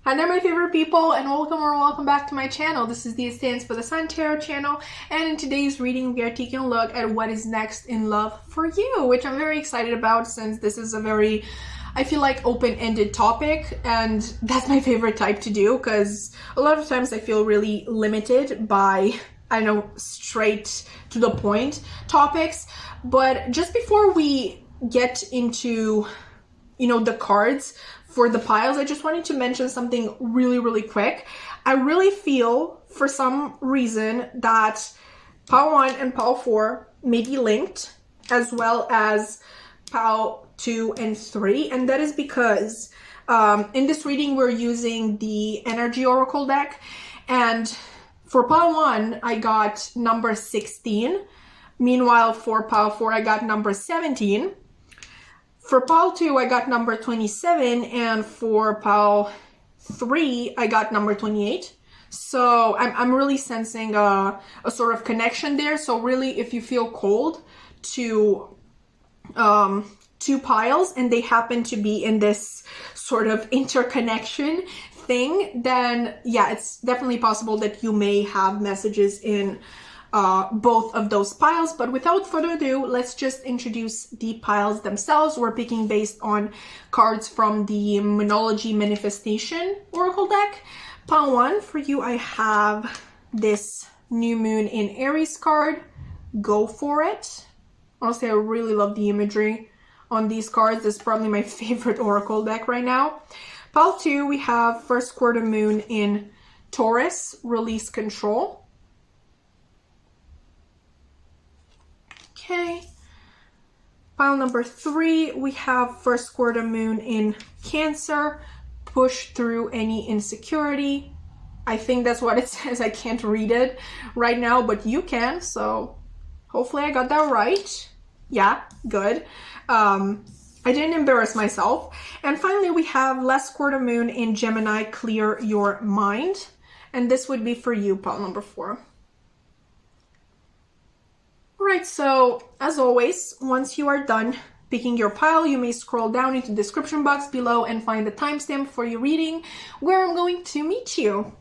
Hi there, my favorite people, and welcome back to my channel. This is the Stands for the Sun Tarot channel, and in today's reading we are taking a look at what is next in love for you, which I'm very excited about since this is a very, I feel like, open-ended topic, and that's my favorite type to do because a lot of times I feel really limited by, I know, straight to the point topics. But just before we get into, the cards for the piles, I just wanted to mention something really quick. I really feel for some reason that pile 1 and pile 4 may be linked, as well as pile 2 and 3, and that is because in this reading we're using the energy oracle deck, and for pile 1 I got number 16. Meanwhile, for pile 4 I got number 17. For pile 2, I got number 27, and for pile 3, I got number 28. So I'm really sensing a sort of connection there. So really, if you feel cold to two piles and they happen to be in this sort of interconnection thing, then yeah, it's definitely possible that you may have messages in both of those piles. But without further ado, let's just introduce the piles themselves. We're picking based on cards from the Moonology Manifestation Oracle deck. Pile 1, for you, I have this New Moon in Aries card. Go for it. Honestly, I really love the imagery on these cards. This is probably my favorite Oracle deck right now. Pile 2, we have First Quarter Moon in Taurus, Release Control. Okay, pile number 3, we have First Quarter Moon in Cancer, push through any insecurity. I think that's what it says. I can't read it right now, but you can, so hopefully I got that right. Yeah, good. I didn't embarrass myself. And finally, we have Last Quarter Moon in Gemini, Clear Your Mind. And this would be for you, pile number 4. Alright, so as always, once you are done picking your pile, you may scroll down into the description box below and find the timestamp for your reading where I'm going to meet you.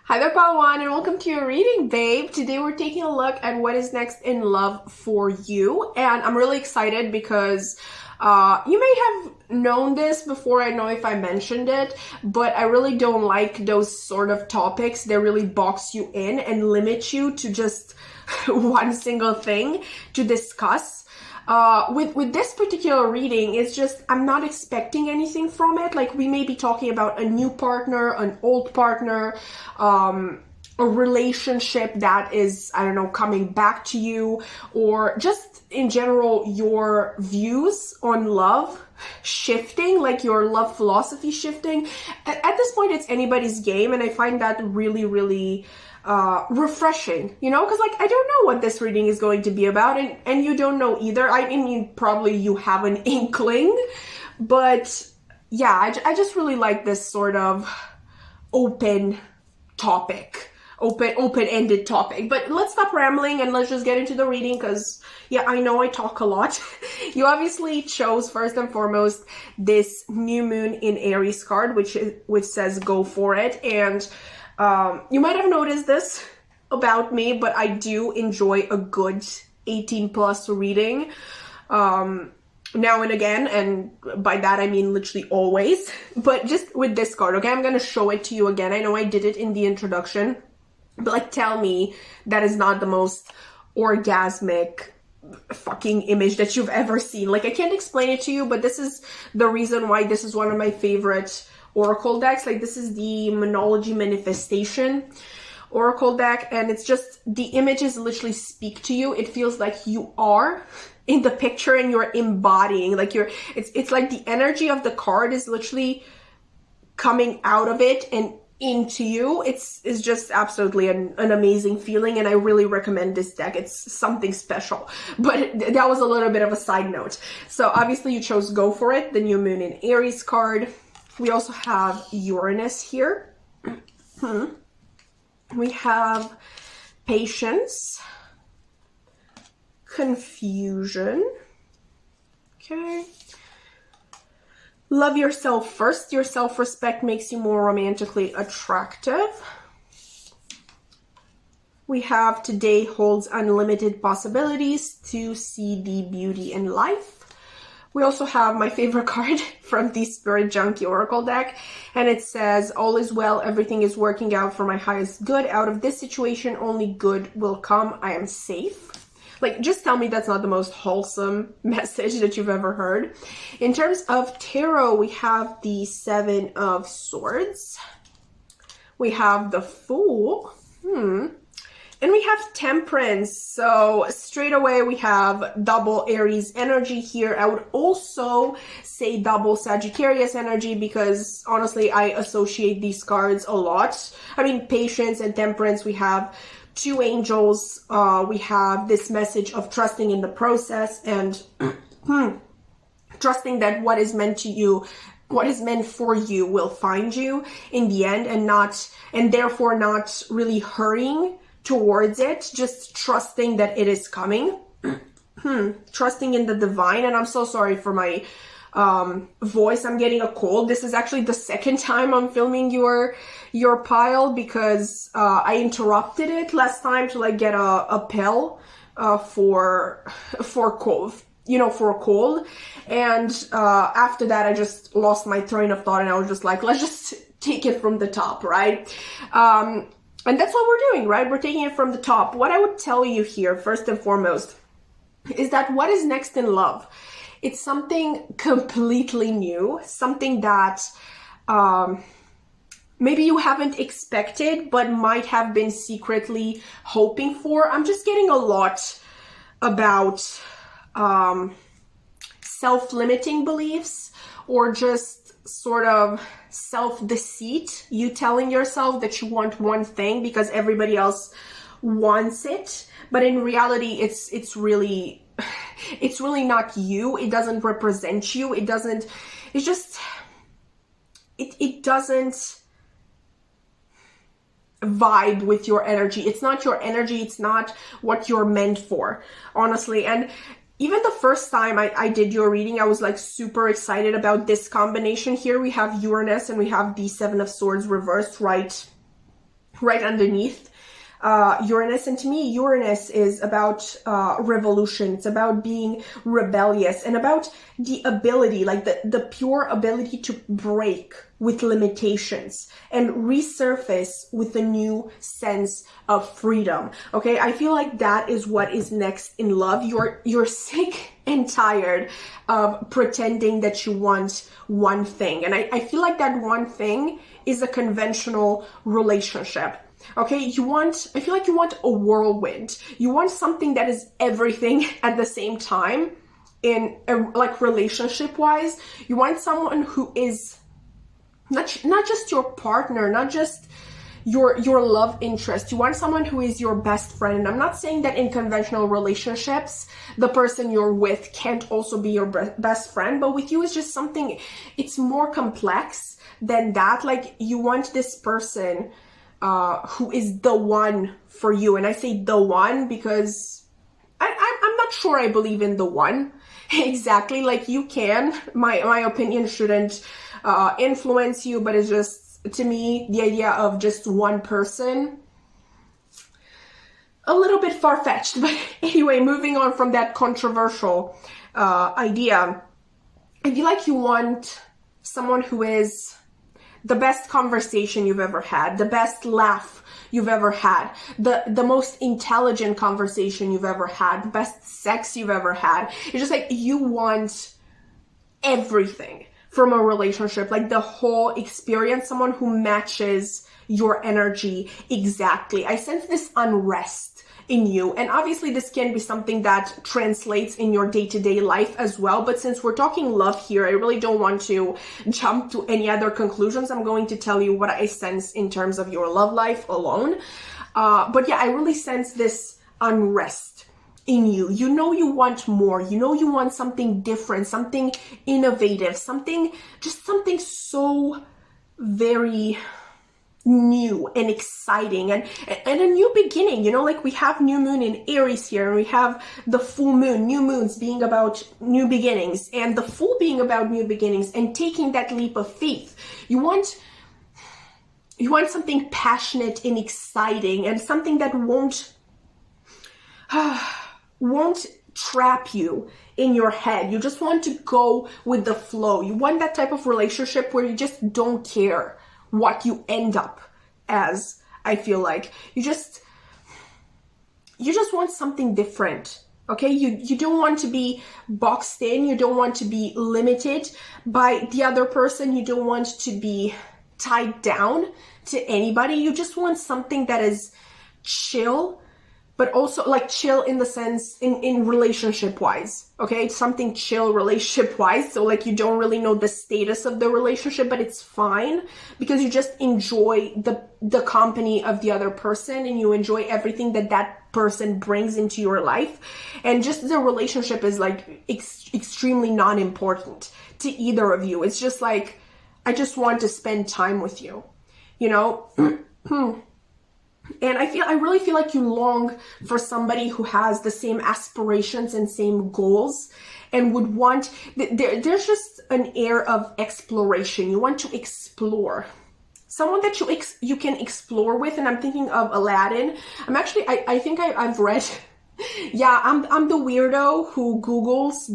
Hi there, pile 1, and welcome to your reading, babe. Today we're taking a look at what is next in love for you, and I'm really excited because you may have known this before. I know if I mentioned it, but I really don't like those sort of topics that really box you in and limit you to just one single thing to discuss. With this particular reading, it's just I'm not expecting anything from it. Like, we may be talking about a new partner, an old partner, a relationship that is, I don't know, coming back to you, or just in general your views on love shifting, like your love philosophy shifting. At this point, it's anybody's game, and I find that really refreshing, because like I don't know what this reading is going to be about, and you don't know either. I mean, probably you have an inkling, but yeah, I just really like this sort of open topic, open-ended topic. But let's stop rambling and let's just get into the reading, because yeah, I know I talk a lot. You obviously chose first and foremost this New Moon in Aries card, which says go for it. And you might have noticed this about me, but I do enjoy a good 18+ reading now and again, and by that I mean literally always. But just with this card, okay, I'm gonna show it to you again. I know I did it in the introduction, but like, tell me that is not the most orgasmic fucking image that you've ever seen. Like, I can't explain it to you, but this is the reason why this is one of my favorite Oracle decks. Like, this is the Moonology Manifestation Oracle deck, and it's just, the images literally speak to you. It feels like you are in the picture and you're embodying, like it's like the energy of the card is literally coming out of it and into you. It's just absolutely an amazing feeling, and I really recommend this deck. It's something special. But that was a little bit of a side note. So obviously you chose Go For It, the New Moon in Aries card. We also have Uranus here. We have Patience, Confusion, okay, Love yourself first. Your self-respect makes you more romantically attractive. We have today holds unlimited possibilities to see the beauty in life. We also have my favorite card from the Spirit Junkie Oracle deck, and it says, all is well, everything is working out for my highest good. Out of this situation, only good will come. I am safe. Like, just tell me that's not the most wholesome message that you've ever heard. In terms of tarot, we have the Seven of Swords. We have the Fool. And we have Temperance. So straight away we have double Aries energy here. I would also say double Sagittarius energy because honestly I associate these cards a lot. I mean, Patience and Temperance, we have two angels. We have this message of trusting in the process and trusting that what is meant to you, what is meant for you will find you in the end, and therefore not really hurrying towards it, just trusting that it is coming. Trusting in the divine. And I'm so sorry for my voice. I'm getting a cold. This is actually the second time I'm filming your pile because I interrupted it last time to like get a pill for cold, you know, for a cold. And after that I just lost my train of thought and I was just like, let's just take it from the top, right? And that's what we're doing, right? We're taking it from the top. What I would tell you here, first and foremost, is that what is next in love? It's something completely new, something that maybe you haven't expected, but might have been secretly hoping for. I'm just getting a lot about self-limiting beliefs or just sort of self-deceit, you telling yourself that you want one thing because everybody else wants it, but in reality it's really not you. It doesn't represent you. It doesn't vibe with your energy. It's not your energy. It's not what you're meant for, honestly. And even the first time I did your reading, I was like super excited about this combination here. We have Uranus and we have the Seven of Swords reversed right underneath Uranus. And to me, Uranus is about revolution. It's about being rebellious and about the ability, like the pure ability to break with limitations and resurface with a new sense of freedom. Okay, I feel like that is what is next in love. You're sick and tired of pretending that you want one thing. And I feel like that one thing is a conventional relationship. Okay, I feel like you want a whirlwind. You want something that is everything at the same time in like relationship wise. You want someone who is not just your partner, not just your love interest. You want someone who is your best friend. And I'm not saying that in conventional relationships, the person you're with can't also be your best friend, but with you it's just something, it's more complex than that. Like you want this person who is the one for you. And I say the one because I'm not sure I believe in the one exactly. Like you can, my opinion shouldn't influence you, but it's just, to me, the idea of just one person, a little bit far-fetched. But anyway, moving on from that controversial idea, I feel like you want someone who is the best conversation you've ever had, the best laugh you've ever had, the most intelligent conversation you've ever had, the best sex you've ever had. It's just like you want everything from a relationship, like the whole experience, someone who matches your energy exactly. I sense this unrest in you, and obviously this can be something that translates in your day-to-day life as well, but since we're talking love here, I really don't want to jump to any other conclusions. I'm going to tell you what I sense in terms of your love life alone. But yeah, I really sense this unrest in you. You know you want more. You know you want something different, something innovative, something so very new and exciting and a new beginning. You know, like we have new moon in Aries here, and we have the full moon, new moons being about new beginnings, and the full being about new beginnings and taking that leap of faith. You want something passionate and exciting, and something that won't trap you in your head. You just want to go with the flow. You want that type of relationship where you just don't care what you end up as. I feel like you just want something different. Okay, you don't want to be boxed in. You don't want to be limited by the other person. You don't want to be tied down to anybody. You just want something that is chill, but also like chill in the sense in relationship wise. Okay, it's something chill relationship wise. So like you don't really know the status of the relationship, but it's fine because you just enjoy the company of the other person, and you enjoy everything that person brings into your life. And just the relationship is like extremely non-important to either of you. It's just like, I just want to spend time with you, you know? And I really feel like you long for somebody who has the same aspirations and same goals, and would want, there's just an air of exploration. You want to explore. Someone that you can explore with, and I'm thinking of Aladdin. I think I've read, yeah, I'm the weirdo who Googles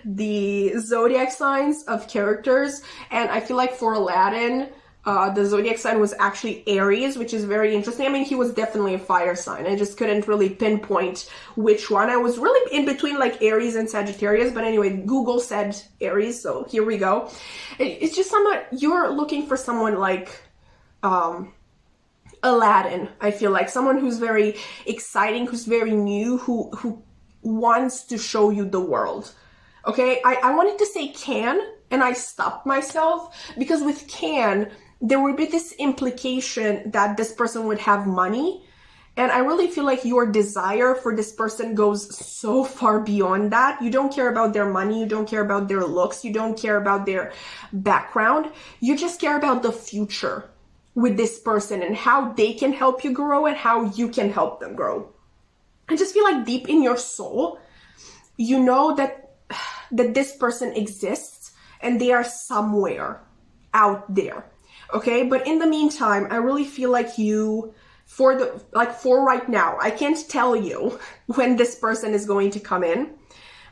the zodiac signs of characters, and I feel like for Aladdin, the zodiac sign was actually Aries, which is very interesting. I mean, he was definitely a fire sign. I just couldn't really pinpoint which one. I was really in between like Aries and Sagittarius, but anyway, Google said Aries, so here we go. It's just you're looking for someone like Aladdin. I feel like someone who's very exciting, who's very new, who wants to show you the world. Okay, I wanted to say can, and I stopped myself because with can, there would be this implication that this person would have money. And I really feel like your desire for this person goes so far beyond that. You don't care about their money. You don't care about their looks. You don't care about their background. You just care about the future with this person and how they can help you grow and how you can help them grow. I just feel like deep in your soul, you know that this person exists and they are somewhere out there. Okay, but in the meantime, I really feel like for right now, I can't tell you when this person is going to come in,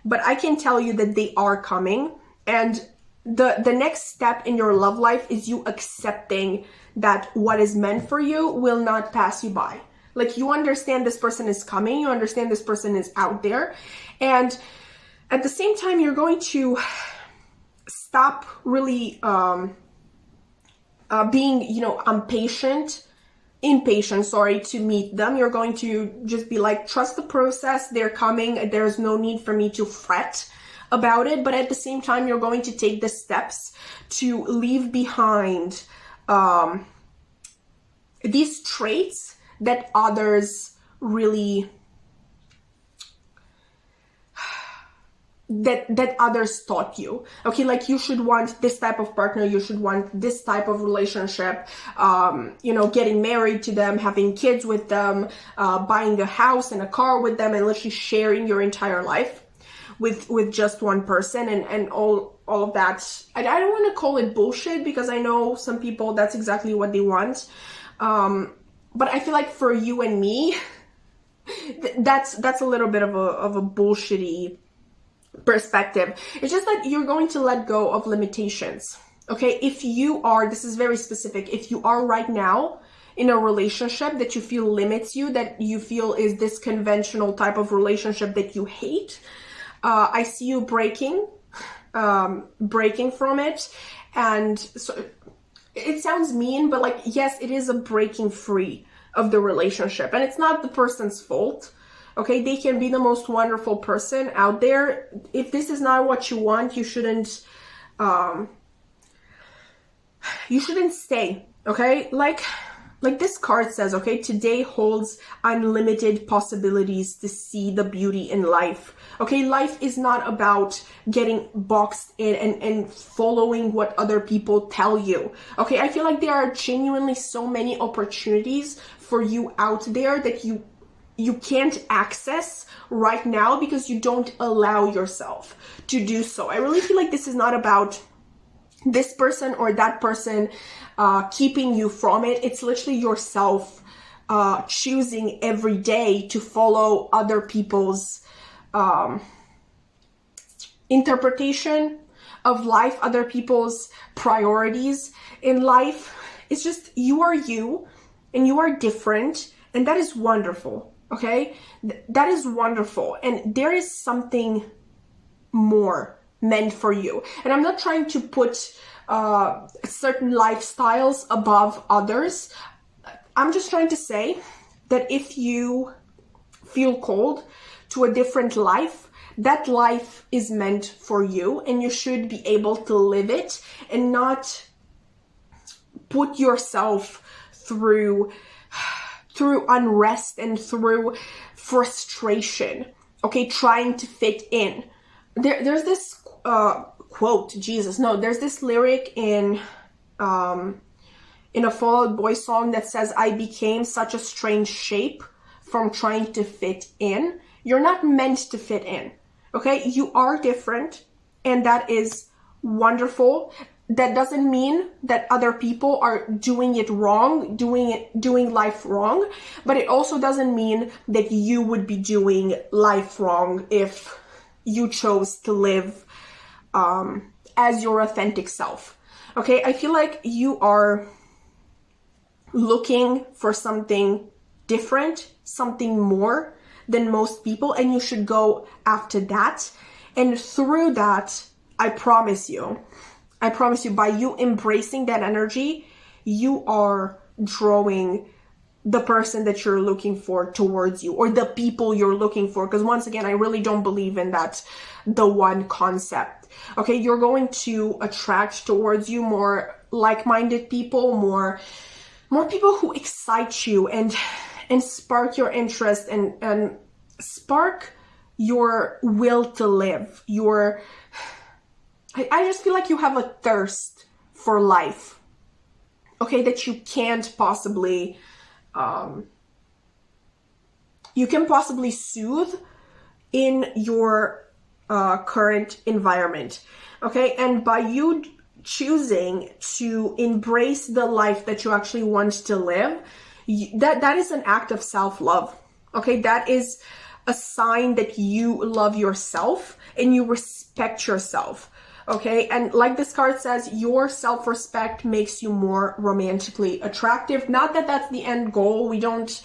but I can tell you that they are coming. And the next step in your love life is you accepting that what is meant for you will not pass you by. Like, you understand this person is coming, you understand this person is out there, and at the same time, you're going to stop really being, impatient, to meet them. You're going to just be like, trust the process, they're coming, there's no need for me to fret about it. But at the same time, you're going to take the steps to leave behind these traits that others really that others taught you. Okay, like, you should want this type of partner, you should want this type of relationship, getting married to them, having kids with them, buying a house and a car with them, and literally sharing your entire life with just one person, and all of that. I don't want to call it bullshit, because I know some people, that's exactly what they want. But I feel like for you and me, that's a little bit of a bullshitty perspective. It's just that you're going to let go of limitations. Okay, if you are, this is very specific, if you are right now in a relationship that you feel limits you, that you feel is this conventional type of relationship that you hate, I see you breaking from it. And so it sounds mean, but like, yes, it is a breaking free of the relationship, and it's not the person's fault. Okay, they can be the most wonderful person out there. If this is not what you want, you shouldn't stay. Okay, like, like this card says, okay, today holds unlimited possibilities to see the beauty in life. Okay, life is not about getting boxed in and following what other people tell you. Okay, I feel like there are genuinely so many opportunities for you out there that you can't access right now because you don't allow yourself to do so. I really feel like this is not about this person or that person keeping you from it. It's literally yourself choosing every day to follow other people's interpretation of life, other people's priorities in life. It's just, you are you and you are different, and that is wonderful. Okay, that is wonderful, and there is something more meant for you. And I'm not trying to put certain lifestyles above others. I'm just trying to say that if you feel called to a different life, that life is meant for you, and you should be able to live it and not put yourself through unrest and through frustration, okay, trying to fit in. There's this quote, there's this lyric in a Fall Out Boy song that says, I became such a strange shape from trying to fit in. You're not meant to fit in, okay? You are different, and that is wonderful. That doesn't mean that other people are doing it wrong, doing life wrong, but it also doesn't mean that you would be doing life wrong if you chose to live as your authentic self. Okay, I feel like you are looking for something different, something more than most people, and you should go after that. And through that, I promise you, by you embracing that energy, you are drawing the person that you're looking for towards you, or the people you're looking for. Because once again, I really don't believe in that the one concept. Okay, you're going to attract towards you more like-minded people, more people who excite you and spark your interest and spark your will to live. I just feel like you have a thirst for life, okay, that you can't possibly, you can possibly soothe in your current environment, okay? And by you choosing to embrace the life that you actually want to live, that is an act of self-love, okay? That is a sign that you love yourself and you respect yourself. Okay, and like this card says, your self-respect makes you more romantically attractive. Not that that's the end goal. We don't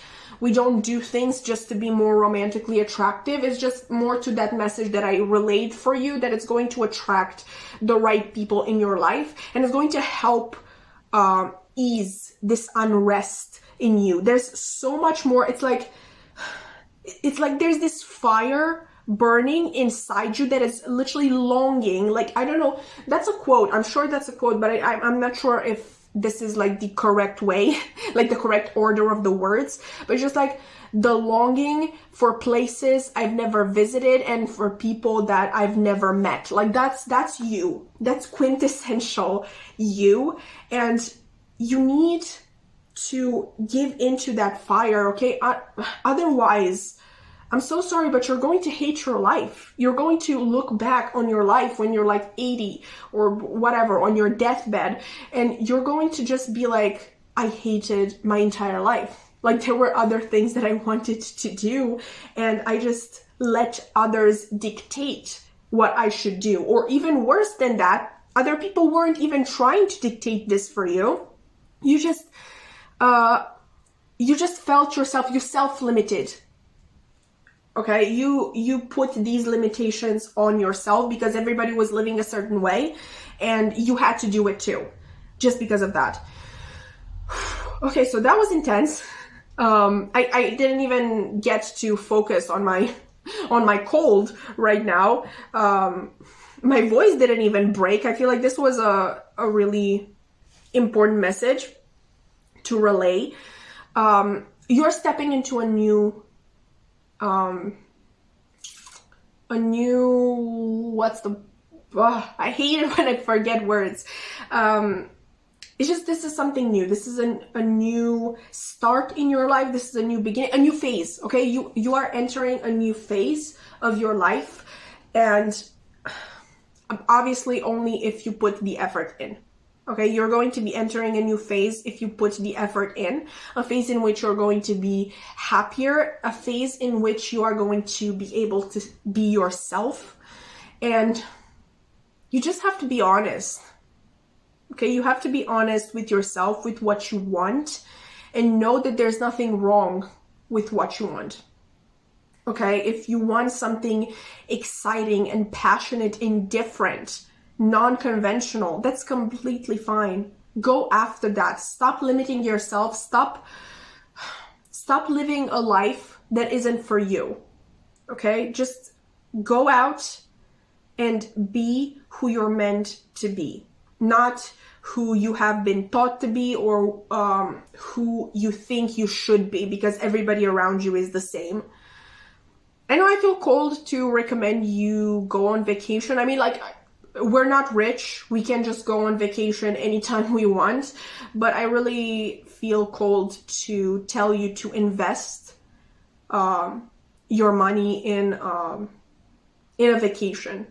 do things just to be more romantically attractive. It's just more to that message that I relayed for you, that it's going to attract the right people in your life, and it's going to help ease this unrest in you. There's so much more. It's like there's this fire burning inside you that is literally longing. Like, I don't know, that's a quote, I'm sure that's a quote, but I'm not sure if this is like the correct way, like the correct order of the words, but it's just like the longing for places I've never visited and for people that I've never met. Like that's you, that's quintessential you, and you need to give into that fire, okay? Otherwise, I'm so sorry, but you're going to hate your life. You're going to look back on your life when you're like 80 or whatever, on your deathbed, and you're going to just be like, I hated my entire life. Like, there were other things that I wanted to do, and I just let others dictate what I should do. Or even worse than that, other people weren't even trying to dictate this for you. You just felt yourself, you self-limited. Okay, you put these limitations on yourself because everybody was living a certain way, and you had to do it too, just because of that. Okay, so that was intense. I didn't even get to focus on my cold right now. My voice didn't even break. I feel like this was a really important message. to relay. You're stepping into a new, what's the, I hate it when I forget words. It's just, this is something new. This is a new start in your life. This is a new beginning, a new phase, okay? You are entering a new phase of your life, and obviously only if you put the effort in. Okay, you're going to be entering a new phase if you put the effort in, a phase in which you're going to be happier, a phase in which you are going to be able to be yourself, and you just have to be honest. Okay, you have to be honest with yourself, with what you want, and know that there's nothing wrong with what you want. Okay, if you want something exciting and passionate and different, non-conventional, that's completely fine. Go after that. Stop limiting yourself. Stop living a life that isn't for you. Okay, just go out and be who you're meant to be, not who you have been taught to be, or who you think you should be, because everybody around you is the same. I know I feel cold to recommend you go on vacation. I mean, like, we're not rich. We can just go on vacation anytime we want. But I really feel cold to tell you to invest your money in a vacation.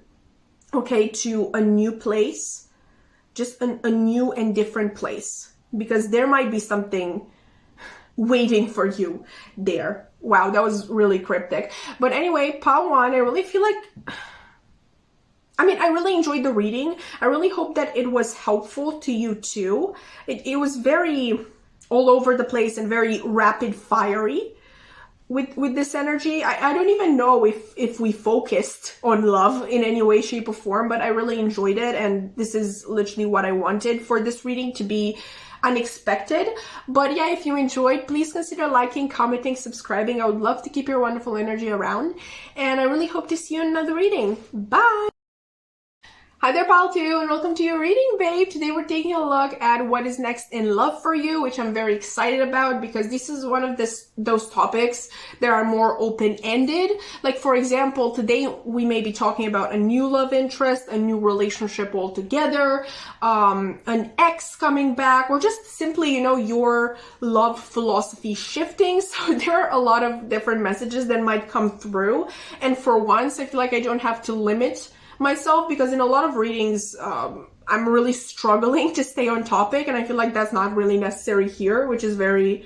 Okay, to a new place. Just a new and different place. Because there might be something waiting for you there. Wow, that was really cryptic. But anyway, part one, I really feel like... I mean, I really enjoyed the reading. I really hope that it was helpful to you too. It was very all over the place and very rapid fiery with this energy. I don't even know if we focused on love in any way, shape, or form, but I really enjoyed it, and this is literally what I wanted for this reading to be unexpected. But yeah, if you enjoyed, please consider liking, commenting, subscribing. I would love to keep your wonderful energy around, and I really hope to see you in another reading. Bye! Hi there, pal 2, and welcome to your reading, babe. Today we're taking a look at what is next in love for you, which I'm very excited about, because this is one of those topics that are more open-ended. Like, for example, today we may be talking about a new love interest, a new relationship altogether, an ex coming back, or just simply, you know, your love philosophy shifting. So there are a lot of different messages that might come through, and for once, I feel like I don't have to limit myself, because in a lot of readings I'm really struggling to stay on topic, and I feel like that's not really necessary here, which is very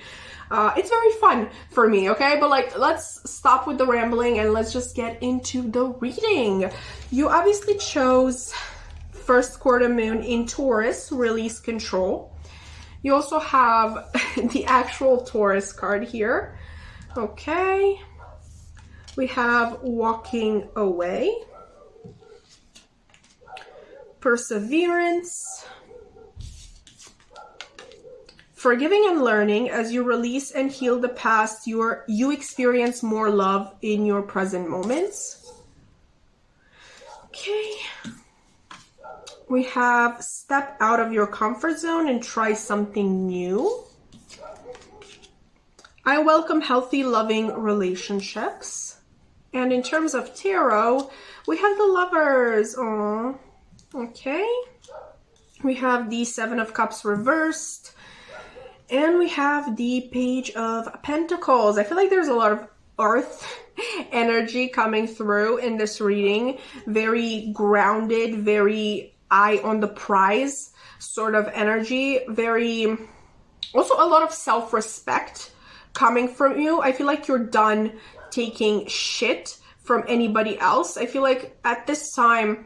it's very fun for me. Okay, but like, let's stop with the rambling and let's just get into the reading. You obviously chose first quarter moon in Taurus, release control. You also have the actual Taurus card here. Okay, we have walking away, perseverance, forgiving and learning. As you release and heal the past, you experience more love in your present moments. Okay, we have step out of your comfort zone and try something new. I welcome healthy, loving relationships. And in terms of tarot, we have the Lovers. Aww. Okay, we have the Seven of Cups reversed, and we have the Page of Pentacles. I feel like there's a lot of earth energy coming through in this reading. Very grounded, very eye on the prize sort of energy. Very, also a lot of self-respect coming from you. I feel like you're done taking shit from anybody else. I feel like at this time,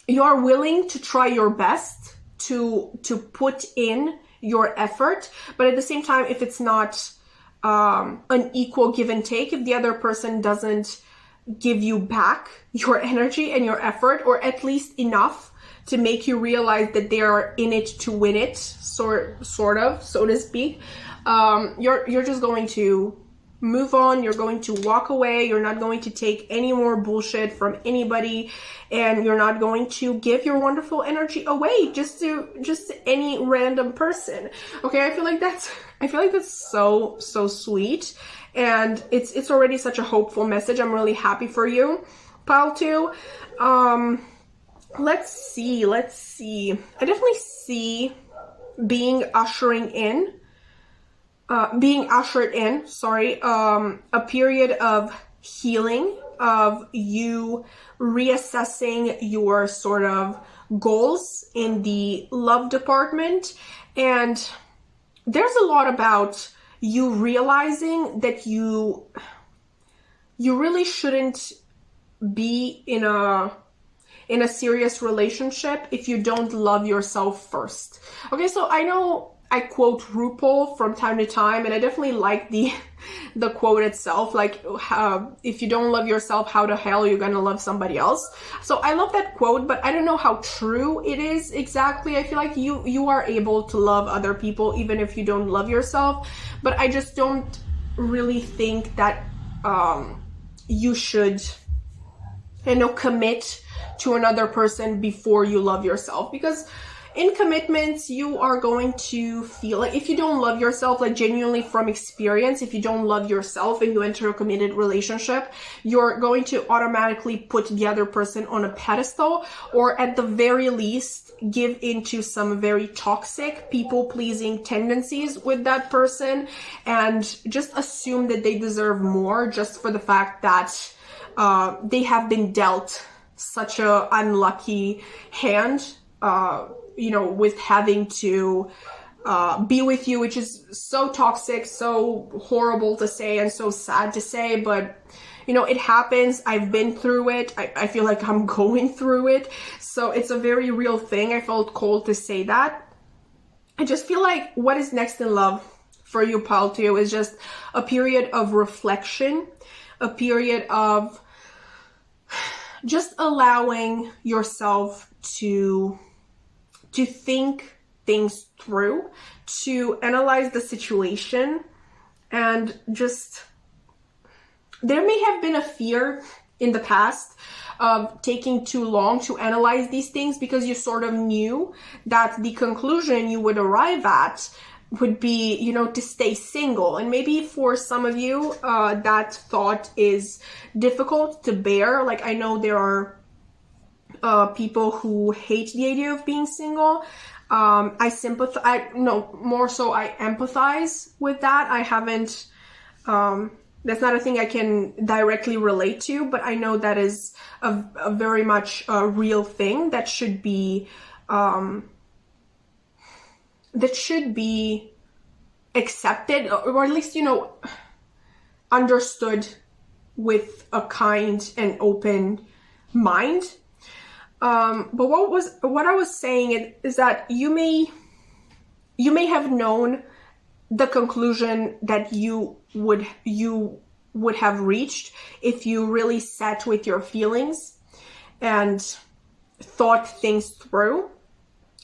you are willing to try your best to put in your effort, but at the same time, if it's not an equal give and take, if the other person doesn't give you back your energy and your effort, or at least enough to make you realize that they are in it to win it, sort of, so to speak, you're just going to move on, you're going to walk away, you're not going to take any more bullshit from anybody, and you're not going to give your wonderful energy away just to any random person. Okay, I feel like that's so sweet, and it's already such a hopeful message. I'm really happy for you, pile 2. Let's see. I definitely see being ushered in, a period of healing, of you reassessing your sort of goals in the love department. And there's a lot about you realizing that you really shouldn't be in a serious relationship if you don't love yourself first. Okay, so I know I quote RuPaul from time to time, and I definitely like the quote itself, like, if you don't love yourself, how the hell are you gonna love somebody else? So I love that quote, but I don't know how true it is exactly. I feel like you are able to love other people even if you don't love yourself, but I just don't really think that you should, commit to another person before you love yourself, because in commitments, you are going to feel like, if you don't love yourself, like genuinely from experience, if you don't love yourself and you enter a committed relationship, you're going to automatically put the other person on a pedestal, or at the very least, give into some very toxic people-pleasing tendencies with that person, and just assume that they deserve more just for the fact that they have been dealt such a unlucky hand, with having to be with you, which is so toxic, so horrible to say, and so sad to say, but it happens. I've been through it. I feel like I'm going through it, so it's a very real thing. I felt called to say that. I just feel like what is next in love for you, pile 2, is just a period of reflection, a period of just allowing yourself to think things through, to analyze the situation, and just, there may have been a fear in the past of taking too long to analyze these things, because you sort of knew that the conclusion you would arrive at would be, to stay single. And maybe for some of you, that thought is difficult to bear. Like, I know there are people who hate the idea of being single. I empathize with that. I haven't, that's not a thing I can directly relate to, but I know that is a very much a real thing that should be, accepted, or at least, understood with a kind and open mind. But what I was saying is that you may have known the conclusion that you would have reached if you really sat with your feelings and thought things through.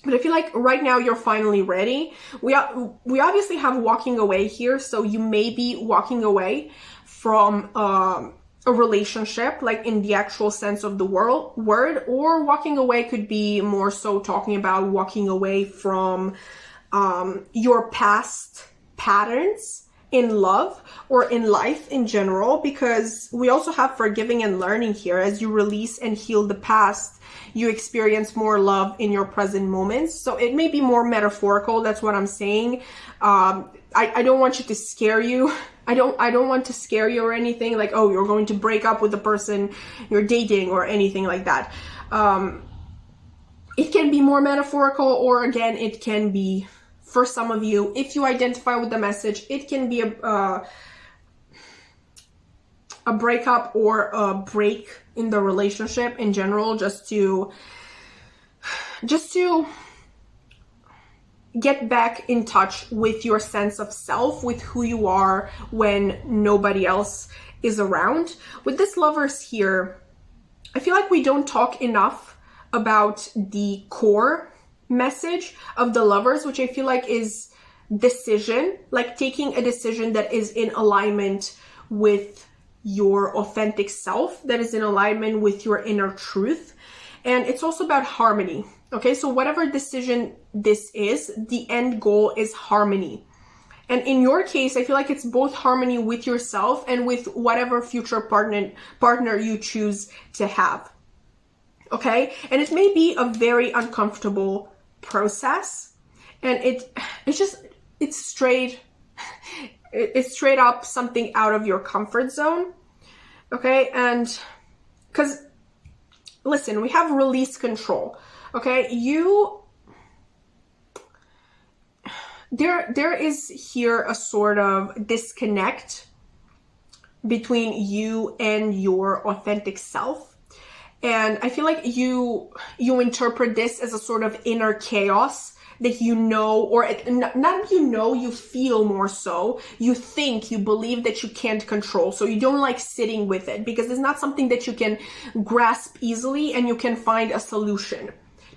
But I feel like right now you're finally ready. We obviously have walking away here, so you may be walking away from a relationship, like in the actual sense of the word, or walking away could be more so talking about walking away from your past patterns in love or in life in general, because we also have forgiving and learning here. As you release and heal the past, you experience more love in your present moments. So it may be more metaphorical. That's what I'm saying. I don't want you to scare you. I don't want to scare you or anything like, oh, you're going to break up with the person you're dating or anything like that. It can be more metaphorical, or again, it can be, for some of you, if you identify with the message, it can be a breakup or a break in the relationship in general, just to get back in touch with your sense of self, with who you are when nobody else is around. With this Lovers here, I feel like we don't talk enough about the core message of the Lovers, which I feel like is decision, like taking a decision that is in alignment with your authentic self, that is in alignment with your inner truth. And it's also about harmony. Okay, so whatever decision this is, the end goal is harmony. And in your case, I feel like it's both harmony with yourself and with whatever future partner you choose to have. Okay? And it may be a very uncomfortable process. And it's straight up something out of your comfort zone. Okay? And because, listen, we have release control. Okay? There is here a sort of disconnect between you and your authentic self. And I feel like you interpret this as a sort of inner chaos that you feel more so. You think, you believe that you can't control. So you don't like sitting with it because it's not something that you can grasp easily and you can find a solution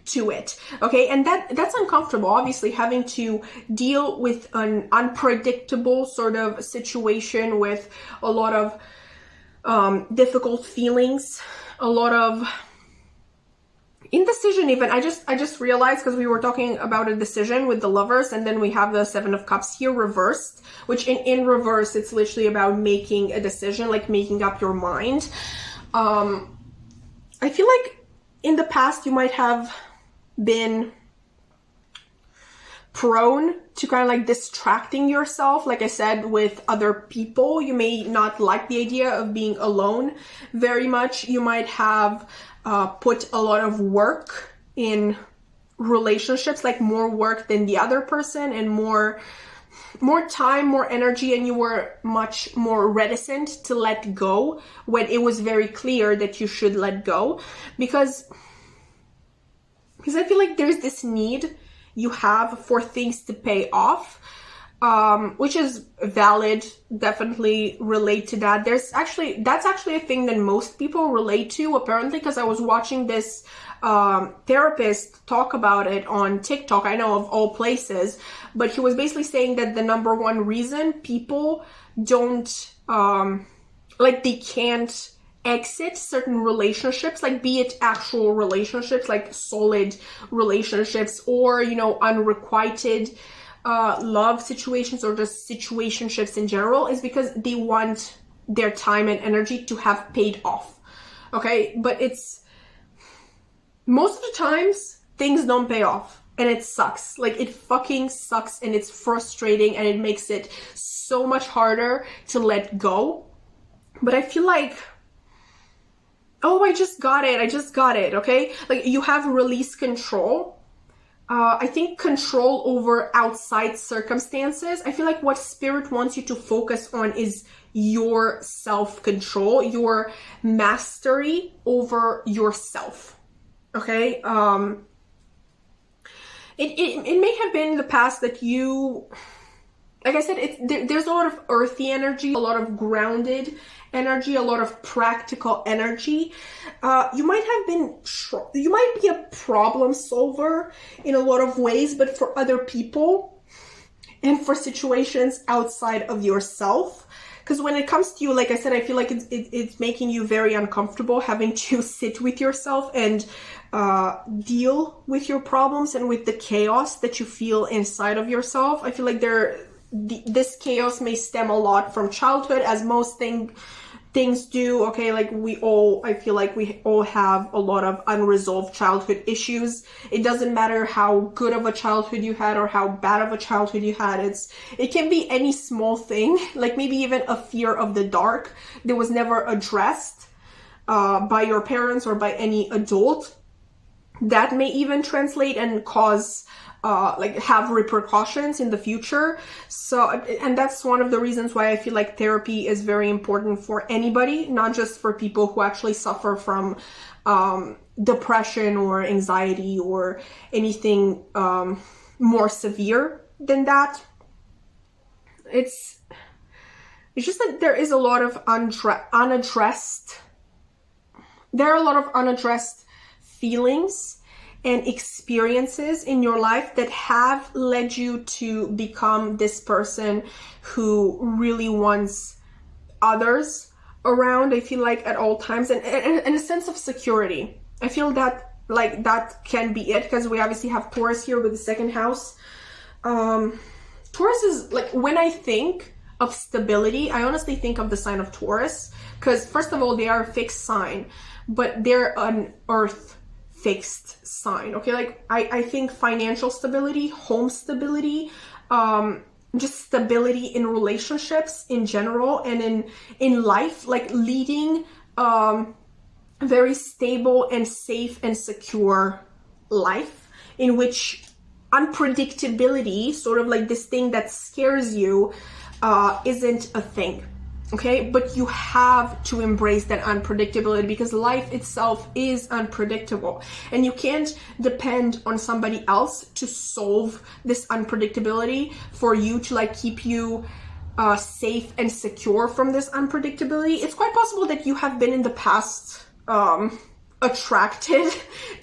to it. Okay, and that's uncomfortable, obviously, having to deal with an unpredictable sort of situation with a lot of difficult feelings, a lot of indecision even. I just realized, because we were talking about a decision with the Lovers, and then we have the Seven of Cups here reversed, which in reverse, it's literally about making a decision, like making up your mind. I feel like in the past you might have been prone to kind of like distracting yourself, like I said, with other people. You may not like the idea of being alone very much. You might have put a lot of work in relationships, like more work than the other person, and more time, more energy, and you were much more reticent to let go when it was very clear that you should let go, because I feel like there's this need you have for things to pay off, which is valid. Definitely relate to that. That's actually a thing that most people relate to, apparently, because I was watching this therapist talk about it on TikTok, I know, of all places, but he was basically saying that the number one reason people don't they can't exit certain relationships, like be it actual relationships, like solid relationships, or unrequited love situations, or just situationships in general, is because they want their time and energy to have paid off. Okay, but it's most of the times things don't pay off, and it sucks. Like, it fucking sucks, and it's frustrating, and it makes it so much harder to let go. But I feel like, oh, I just got it, okay? Like, you have release control. I think control over outside circumstances. I feel like what Spirit wants you to focus on is your self-control, your mastery over yourself, okay? It may have been in the past that you, like I said, there's a lot of earthy energy, a lot of grounded energy, a lot of practical energy. You might be a problem solver in a lot of ways, but for other people and for situations outside of yourself. Because when it comes to you, like I said, I feel like it's making you very uncomfortable having to sit with yourself and deal with your problems and with the chaos that you feel inside of yourself. I feel like this chaos may stem a lot from childhood, as most things do, okay? Like, I feel like we all have a lot of unresolved childhood issues. It doesn't matter how good of a childhood you had or how bad of a childhood you had. It can be any small thing, like maybe even a fear of the dark that was never addressed by your parents or by any adult. That may even translate and cause have repercussions in the future. So, and that's one of the reasons why I feel like therapy is very important for anybody, not just for people who actually suffer from depression or anxiety or anything more severe than that. It's just that there is a lot of unaddressed feelings, and experiences in your life that have led you to become this person who really wants others around, I feel like, at all times, and a sense of security. I feel that like that can be it, because we obviously have Taurus here with the second house. Taurus is like, when I think of stability, I honestly think of the sign of Taurus, because first of all, they are a fixed sign, but they're an earth fixed sign. Okay, like I think financial stability, home stability, just stability in relationships in general, and in life, like leading very stable and safe and secure life in which unpredictability, sort of like this thing that scares you, isn't a thing. Okay, but you have to embrace that unpredictability, because life itself is unpredictable, and you can't depend on somebody else to solve this unpredictability for you to like keep you safe and secure from this unpredictability. It's quite possible that you have been in the past attracted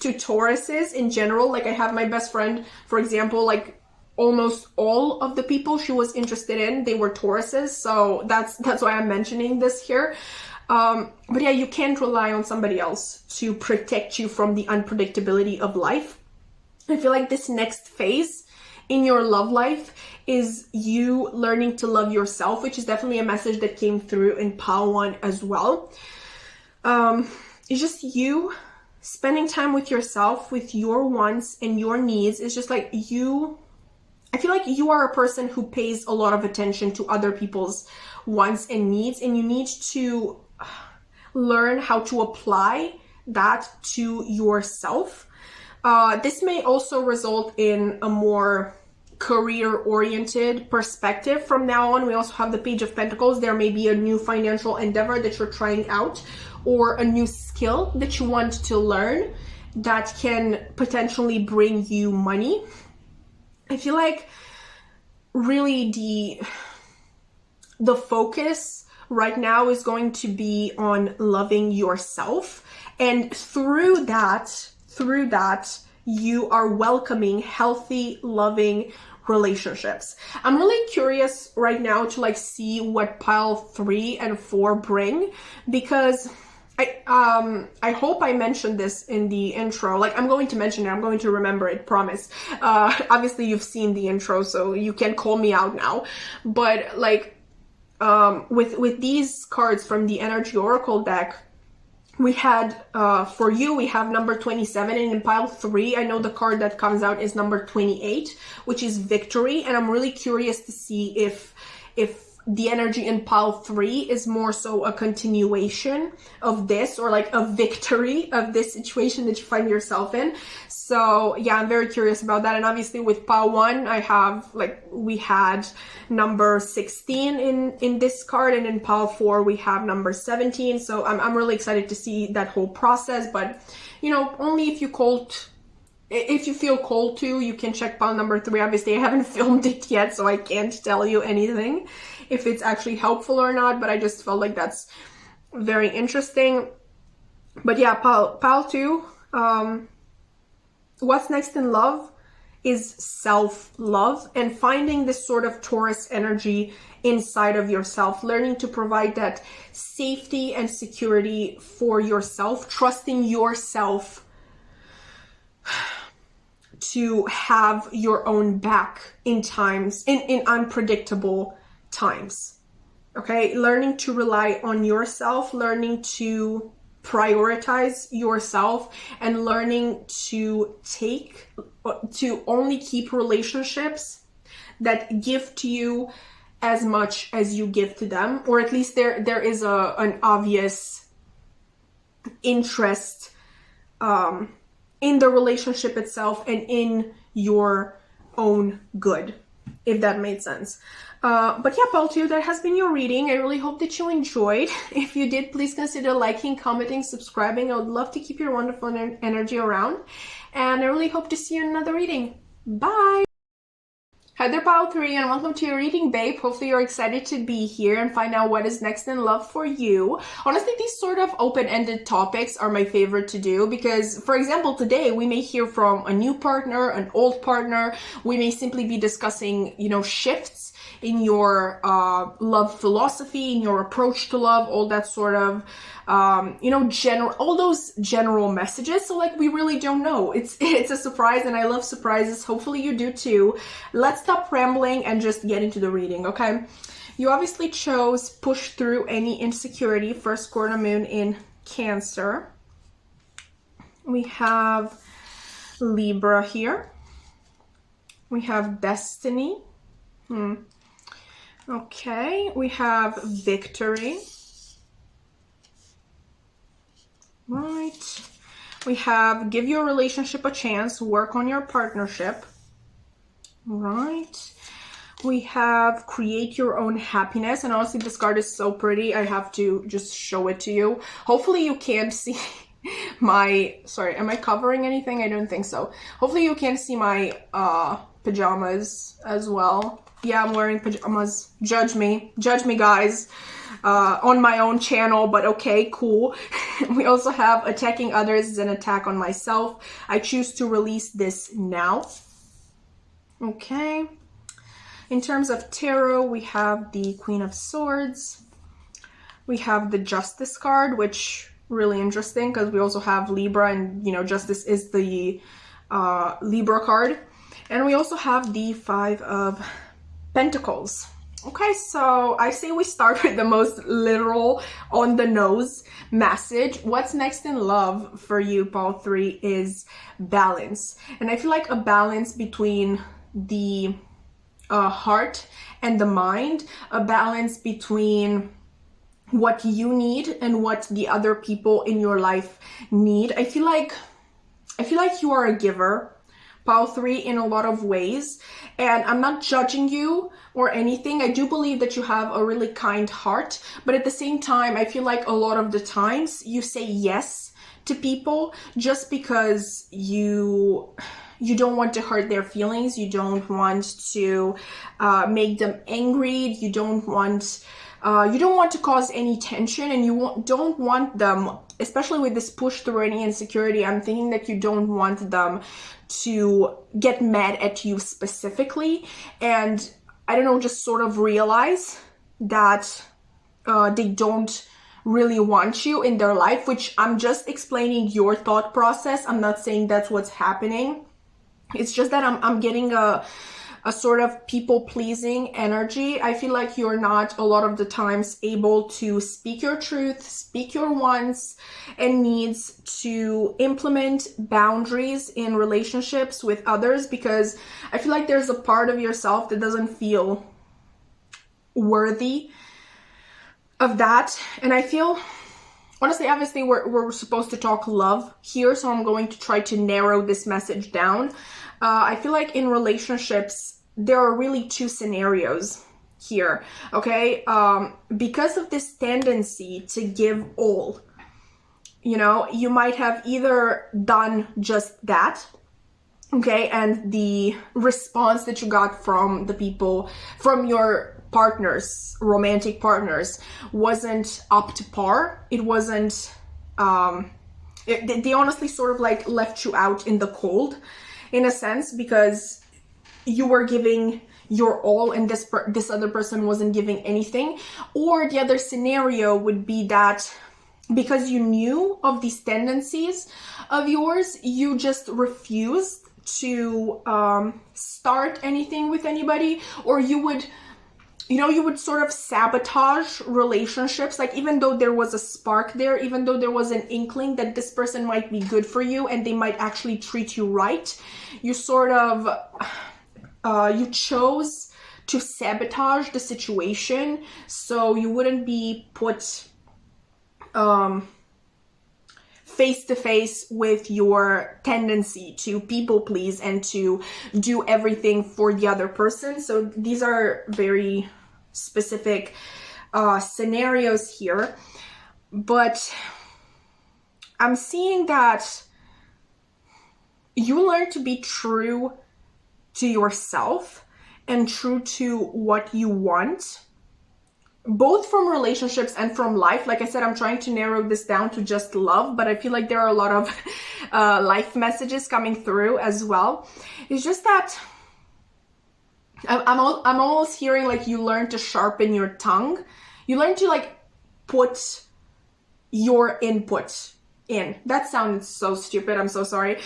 to Tauruses in general. Like I have my best friend, for example, like almost all of the people she was interested in, they were Tauruses. So that's why I'm mentioning this here. But yeah, you can't rely on somebody else to protect you from the unpredictability of life. I feel like this next phase in your love life is you learning to love yourself, which is definitely a message that came through in Pile 1 as well. It's just you spending time with yourself, with your wants and your needs. It's just like I feel like you are a person who pays a lot of attention to other people's wants and needs, and you need to learn how to apply that to yourself. This may also result in a more career-oriented perspective from now on. We also have the Page of Pentacles. There may be a new financial endeavor that you're trying out, or a new skill that you want to learn that can potentially bring you money. I feel like really the focus right now is going to be on loving yourself, and through that you are welcoming healthy, loving relationships. I'm really curious right now to like see what Pile 3 and 4 bring, because I hope I mentioned this in the intro. Like, I'm going to mention it. I'm going to remember it, promise. Obviously, you've seen the intro, so you can call me out now. But, like, with these cards from the Energy Oracle deck, we had, for you, we have number 27. And in Pile 3, I know the card that comes out is number 28, which is Victory. And I'm really curious to see if the energy in Pile 3 is more so a continuation of this, or like a victory of this situation that you find yourself in. So yeah, I'm very curious about that. And obviously with Pile 1, we had number 16 in this card, and in Pile 4 we have number 17. So I'm really excited to see that whole process. But you know, only if you feel called to, you can check Pile number 3. Obviously I haven't filmed it yet, so I can't tell you anything if it's actually helpful or not, but I just felt like that's very interesting. But yeah, Pile 2, what's next in love is self-love, and finding this sort of Taurus energy inside of yourself, learning to provide that safety and security for yourself, trusting yourself to have your own back in times, in unpredictable times. Okay, learning to rely on yourself, learning to prioritize yourself, and learning to only keep relationships that give to you as much as you give to them, or at least there is an obvious interest in the relationship itself and in your own good, if that made sense. But yeah, Pile 2, that has been your reading. I really hope that you enjoyed. If you did, please consider liking, commenting, subscribing. I would love to keep your wonderful energy around. And I really hope to see you in another reading. Bye! Hi there, Pile 3, and welcome to your reading, babe. Hopefully you're excited to be here and find out what is next in love for you. Honestly, these sort of open-ended topics are my favorite to do because, for example, today we may hear from a new partner, an old partner. We may simply be discussing, shifts in your love philosophy, in your approach to love, all that sort of, all those general messages. So like, we really don't know. It's a surprise, and I love surprises. Hopefully you do too. Let's stop rambling and just get into the reading, okay? You obviously chose push through any insecurity, first quarter moon in Cancer. We have Libra here. We have Destiny. Okay, we have Victory. Right. We have give your relationship a chance, work on your partnership. Right. We have create your own happiness. And honestly, this card is so pretty. I have to just show it to you. Hopefully you can't see sorry, am I covering anything? I don't think so. Hopefully you can see my pajamas as well. Yeah, I'm wearing pajamas. Judge me, guys, on my own channel, but okay, cool. We also have attacking others is an attack on myself. I choose to release this now. Okay. In terms of tarot, we have the Queen of Swords. We have the Justice card, which really interesting because we also have Libra, and Justice is the Libra card. And we also have the Five of Pentacles. Okay, so I say we start with the most literal, on the nose message. What's next in love for you, Paul 3, is balance. And I feel like a balance between the heart and the mind, a balance between what you need and what the other people in your life need. I feel like you are a giver, Pile 3, in a lot of ways, and I'm not judging you or anything. I do believe that you have a really kind heart, but at the same time, I feel like a lot of the times you say yes to people just because you don't want to hurt their feelings, you don't want to make them angry, you don't want to cause any tension, and you don't want them, especially with this push through any insecurity, I'm thinking that you don't want them to get mad at you specifically, and I don't know, just sort of realize that they don't really want you in their life, which I'm just explaining your thought process. I'm not saying that's what's happening. It's just that I'm getting a sort of people-pleasing energy. I feel like you're not a lot of the times able to speak your truth, speak your wants and needs, to implement boundaries in relationships with others, because I feel like there's a part of yourself that doesn't feel worthy of that. And I feel, honestly, obviously we're supposed to talk love here, so I'm going to try to narrow this message down. I feel like in relationships, there are really two scenarios here, okay? Because of this tendency to give all, you might have either done just that, okay, and the response that you got from the people, from your partners, romantic partners, wasn't up to par. It wasn't, they honestly sort of like left you out in the cold, in a sense, because you were giving your all and this other person wasn't giving anything. Or the other scenario would be that because you knew of these tendencies of yours, you just refused to start anything with anybody, or you would sort of sabotage relationships. Like, even though there was a spark there, even though there was an inkling that this person might be good for you and they might actually treat you right, you sort of, you chose to sabotage the situation so you wouldn't be put face to face with your tendency to people please and to do everything for the other person. So these are very specific scenarios here, but I'm seeing that you learn to be true to yourself and true to what you want, both from relationships and from life. Like I said, I'm trying to narrow this down to just love, but I feel like there are a lot of life messages coming through as well. It's just that I'm almost hearing like you learn to sharpen your tongue. You learn to like put your input in. That sounds so stupid. I'm so sorry.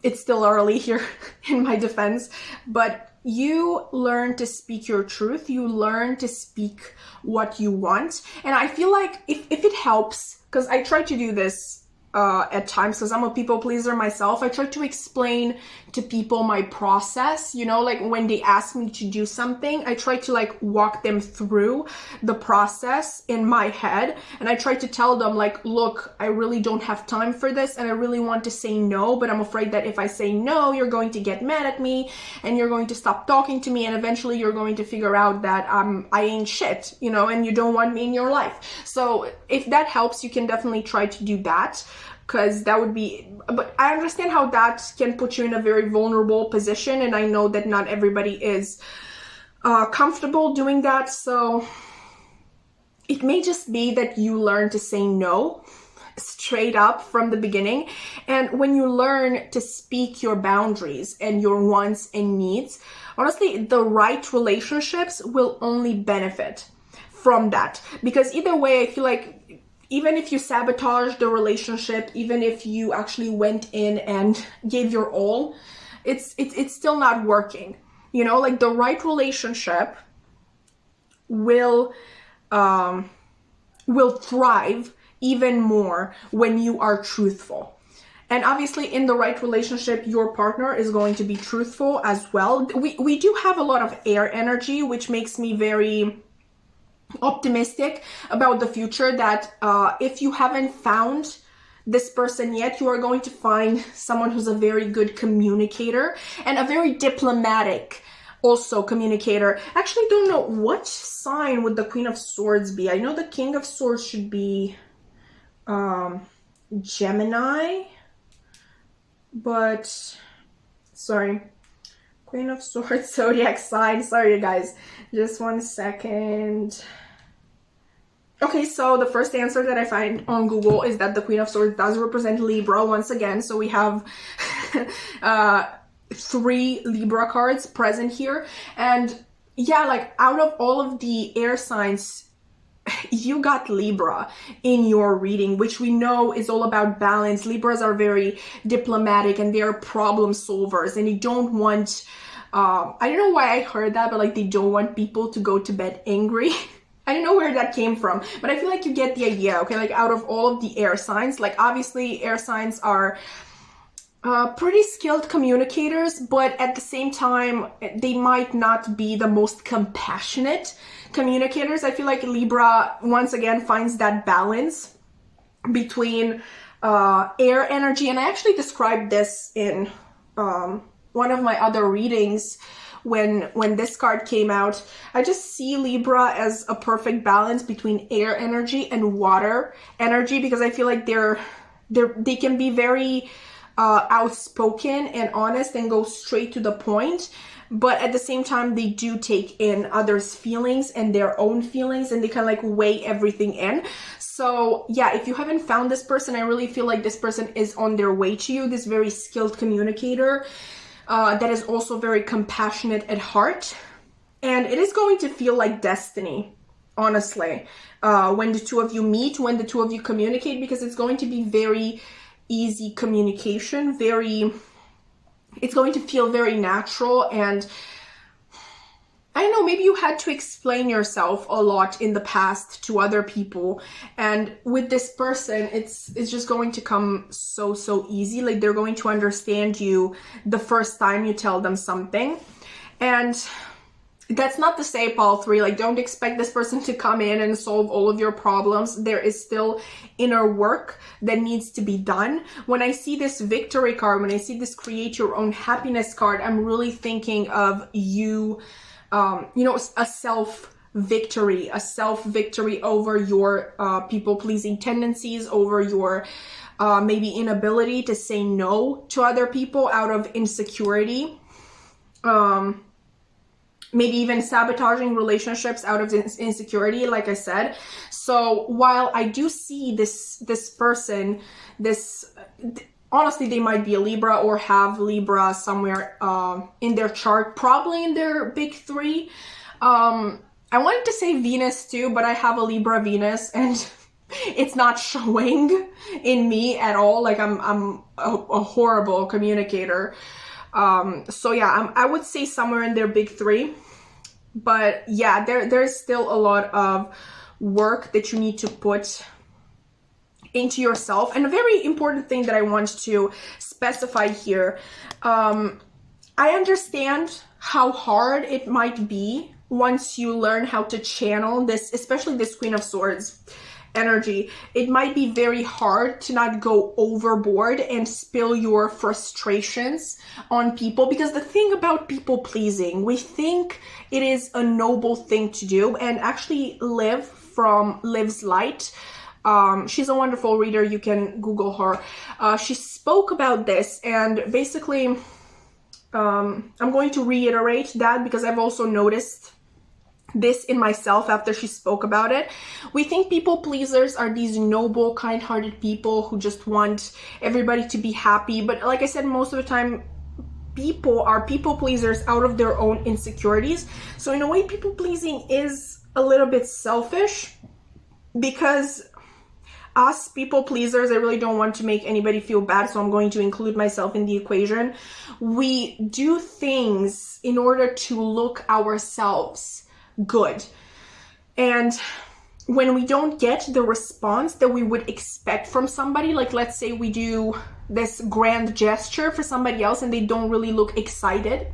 It's still early here in my defense, but you learn to speak your truth. You learn to speak what you want. And I feel like if it helps, because I try to do this at times, because I'm a people pleaser myself, I try to explain to people my process, you know, like when they ask me to do something, I try to like walk them through the process in my head. And I try to tell them like, look, I really don't have time for this and I really want to say no, but I'm afraid that if I say no, you're going to get mad at me and you're going to stop talking to me, and eventually you're going to figure out that I ain't shit, you know, and you don't want me in your life. So if that helps, you can definitely try to do that, because that would be, but I understand how that can put you in a very vulnerable position, and I know that not everybody is comfortable doing that. So it may just be that you learn to say no straight up from the beginning. And when you learn to speak your boundaries and your wants and needs, honestly, the right relationships will only benefit from that. Because either way, I feel like even if you sabotage the relationship, even if you actually went in and gave your all, it's still not working. You know, like the right relationship will thrive even more when you are truthful. And obviously in the right relationship, your partner is going to be truthful as well. We do have a lot of air energy, which makes me very optimistic about the future, that if you haven't found this person yet, you are going to find someone who's a very good communicator and a very diplomatic also communicator. Actually, don't know what sign would the Queen of Swords be. I know the King of Swords should be Gemini, but sorry, Queen of Swords, Zodiac sign. Sorry, you guys. Just 1 second. Okay, so the first answer that I find on Google is that the Queen of Swords does represent Libra once again. So we have 3 Libra cards present here. And yeah, like out of all of the air signs, you got Libra in your reading, which we know is all about balance. Libras are very diplomatic and they're problem solvers, and they don't want, I don't know why I heard that, but like they don't want people to go to bed angry. I don't know where that came from, but I feel like you get the idea, okay? Like out of all of the air signs, like obviously air signs are pretty skilled communicators, but at the same time, they might not be the most compassionate communicators. I feel like Libra, once again, finds that balance between air energy. And I actually described this in one of my other readings when this card came out. I just see Libra as a perfect balance between air energy and water energy, because I feel like they can be very outspoken and honest and go straight to the point, but at the same time they do take in others' feelings and their own feelings, and they kind of like weigh everything in. So yeah, if you haven't found this person, I really feel like this person is on their way to you, this very skilled communicator that is also very compassionate at heart. And it is going to feel like destiny, honestly, when the two of you meet, when the two of you communicate, because it's going to be very easy communication, it's going to feel very natural. And I don't know, maybe you had to explain yourself a lot in the past to other people, and with this person it's just going to come so easy. Like they're going to understand you the first time you tell them something. And that's not to say, Paul 3, like don't expect this person to come in and solve all of your problems. There is still inner work that needs to be done. When I see this victory card, when I see this create your own happiness card, I'm really thinking of you, you know, a self victory over your people-pleasing tendencies, over your maybe inability to say no to other people out of insecurity. maybe even sabotaging relationships out of insecurity, like I said. So while I do see this person, honestly, they might be a Libra or have Libra somewhere in their chart, probably in their big three. I wanted to say Venus too, but I have a Libra Venus and it's not showing in me at all. Like I'm a horrible communicator. So yeah, I would say somewhere in their big three. But yeah, there's still a lot of work that you need to put into yourself. And a very important thing that I want to specify here, I understand how hard it might be once you learn how to channel this, especially this Queen of Swords energy. It might be very hard to not go overboard and spill your frustrations on people, because the thing about people pleasing, we think it is a noble thing to do. And actually Liv from Liv's Light, she's a wonderful reader, you can Google her. She spoke about this, and basically I'm going to reiterate that because I've also noticed this in myself after she spoke about it. We think people pleasers are these noble, kind-hearted people who just want everybody to be happy. But like I said, most of the time, people are people pleasers out of their own insecurities. So in a way, people pleasing is a little bit selfish, because us people pleasers, I really don't want to make anybody feel bad, so I'm going to include myself in the equation. We do things in order to look ourselves good. And when we don't get the response that we would expect from somebody, like let's say we do this grand gesture for somebody else and they don't really look excited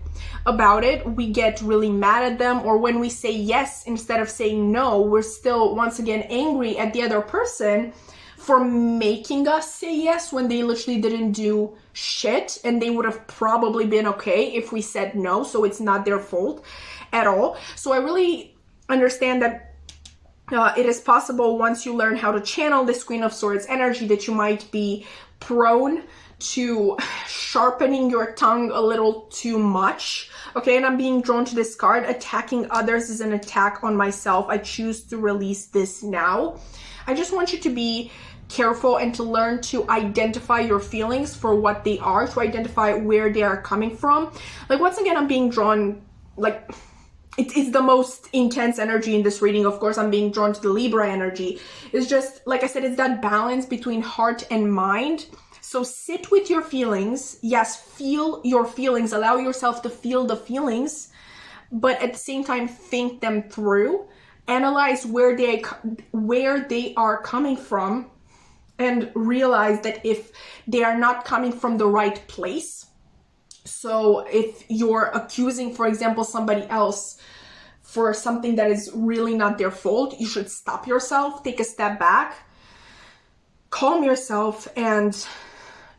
about it, we get really mad at them. Or when we say yes instead of saying no, we're still once again angry at the other person for making us say yes when they literally didn't do shit, and they would have probably been okay if we said no, so it's not their fault at all. So I really understand that it is possible, once you learn how to channel this Queen of Swords energy, that you might be prone to sharpening your tongue a little too much. Okay, and I'm being drawn to this card. Attacking others is an attack on myself. I choose to release this now. I just want you to be careful and to learn to identify your feelings for what they are, to identify where they are coming from. Like, once again, I'm being drawn, like, it's the most intense energy in this reading. Of course, I'm being drawn to the Libra energy. It's just, like I said, it's that balance between heart and mind. So sit with your feelings. Yes, feel your feelings. Allow yourself to feel the feelings, but at the same time, think them through. Analyze where they are coming from, and realize that if they are not coming from the right place. So if you're accusing, for example, somebody else for something that is really not their fault, you should stop yourself, take a step back, calm yourself, and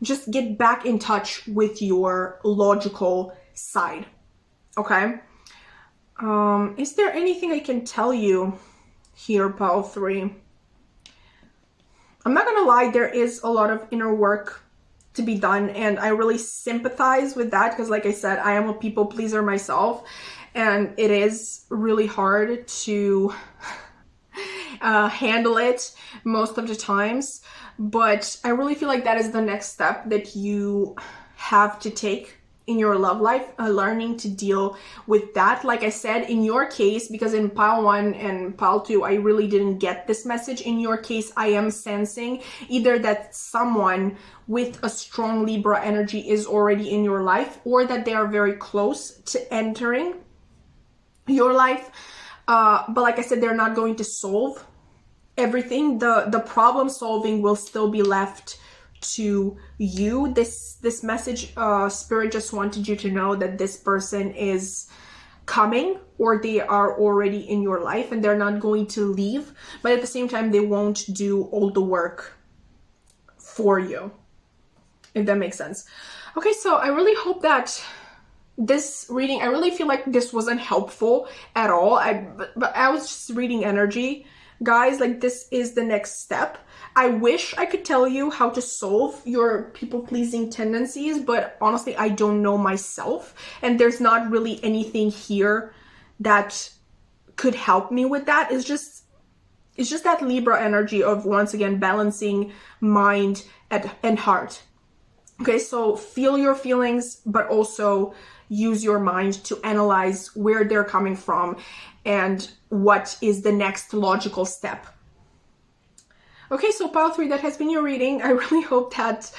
just get back in touch with your logical side. Okay? Is there anything I can tell you here, Pile 3? I'm not gonna lie, there is a lot of inner work to be done, and I really sympathize with that, because like I said, I am a people pleaser myself, and it is really hard to handle it most of the times. But I really feel like that is the next step that you have to take in your love life, learning to deal with that. Like I said, in your case, because in Pile 1 and Pile 2, I really didn't get this message. In your case, I am sensing either that someone with a strong Libra energy is already in your life, or that they are very close to entering your life. But like I said, they're not going to solve everything. The problem solving will still be left to you. This message, Spirit just wanted you to know that this person is coming, or they are already in your life, and they're not going to leave, but at the same time they won't do all the work for you, if that makes sense. Okay, so I really hope that this reading, I really feel like this wasn't helpful at all. But I was just reading energy, guys. Like, this is the next step. I wish I could tell you how to solve your people-pleasing tendencies, but honestly, I don't know myself, and there's not really anything here that could help me with that. It's just that Libra energy of, once again, balancing mind and heart. Okay, so feel your feelings, but also use your mind to analyze where they're coming from and what is the next logical step. Okay, so pile 3, that has been your reading. I really hope that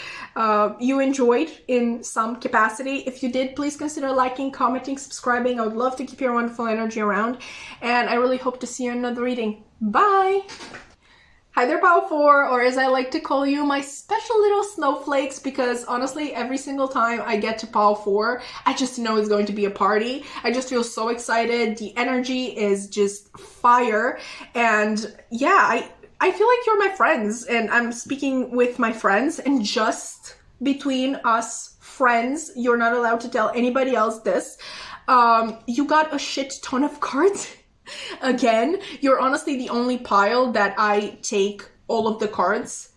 you enjoyed in some capacity. If you did, please consider liking, commenting, subscribing. I would love to keep your wonderful energy around. And I really hope to see you in another reading. Bye! Hi there, pile 4, or as I like to call you, my special little snowflakes, because honestly, every single time I get to pile 4, I just know it's going to be a party. I just feel so excited. The energy is just fire. And yeah, I feel like you're my friends, and I'm speaking with my friends, and just between us friends, you're not allowed to tell anybody else this. You got a shit ton of cards. Again, you're honestly the only pile that I take all of the cards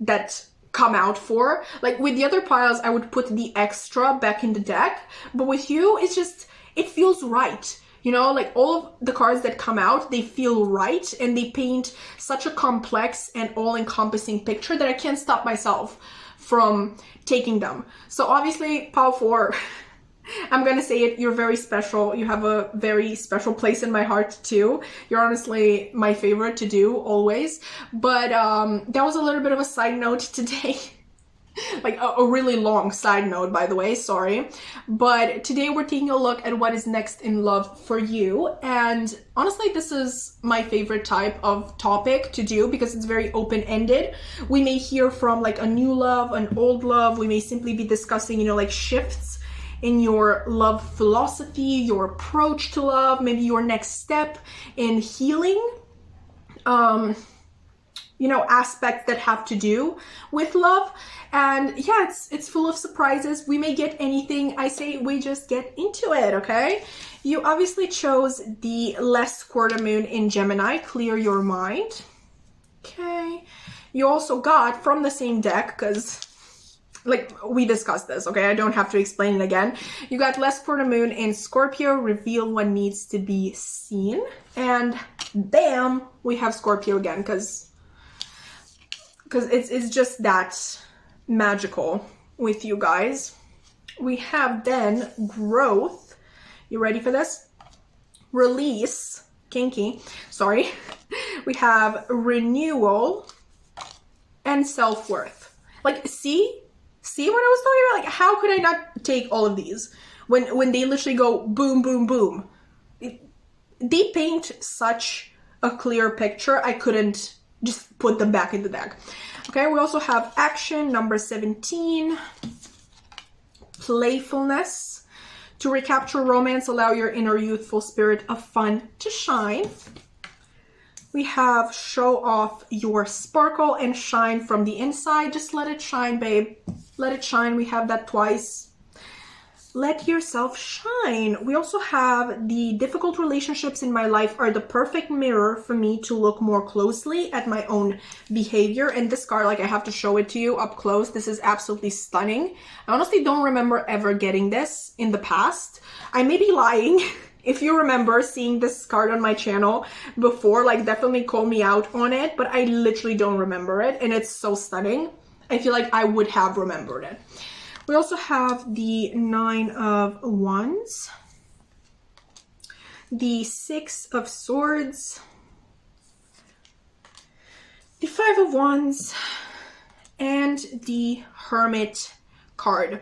that come out for. Like with the other piles, I would put the extra back in the deck, but with you, it's just, it feels right. You know, like all of the cards that come out, they feel right, and they paint such a complex and all-encompassing picture that I can't stop myself from taking them. So obviously, pile 4, I'm gonna say it, you're very special. You have a very special place in my heart too. You're honestly my favorite to do, always. But that was a little bit of a side note today. Like a really long side note, by the way, sorry. But today we're taking a look at what is next in love for you. And honestly, this is my favorite type of topic to do because it's very open-ended. We may hear from like a new love, an old love. We may simply be discussing, you know, like shifts in your love philosophy, your approach to love, maybe your next step in healing. You know, aspects that have to do with love. And yeah, it's full of surprises. We may get anything. I say we just get into it, okay? You obviously chose the less quarter moon in Gemini, clear your mind. Okay. You also got from the same deck, because like we discussed this, okay? I don't have to explain it again. You got less quarter moon in Scorpio, reveal what needs to be seen. And bam, we have Scorpio again, because it's just that magical with you guys. We have then growth. You ready for this? Release, kinky, sorry. We have renewal and self-worth. Like, see what I was talking about? Like, how could I not take all of these when they literally go boom, boom, boom? They paint such a clear picture. I couldn't just put them back in the deck. Okay, we also have action number 17, playfulness. To recapture romance, allow your inner youthful spirit of fun to shine. We have show off your sparkle and shine from the inside. Just let it shine, babe. Let it shine. We have that twice. Let yourself shine. We also have the difficult relationships in my life are the perfect mirror for me to look more closely at my own behavior. And this card, like I have to show it to you up close. This is absolutely stunning. I honestly don't remember ever getting this in the past. I may be lying. If you remember seeing this card on my channel before, like definitely call me out on it, but I literally don't remember it. And it's so stunning. I feel like I would have remembered it. We also have the 9 of Wands, the 6 of Swords, the 5 of Wands, and the Hermit card.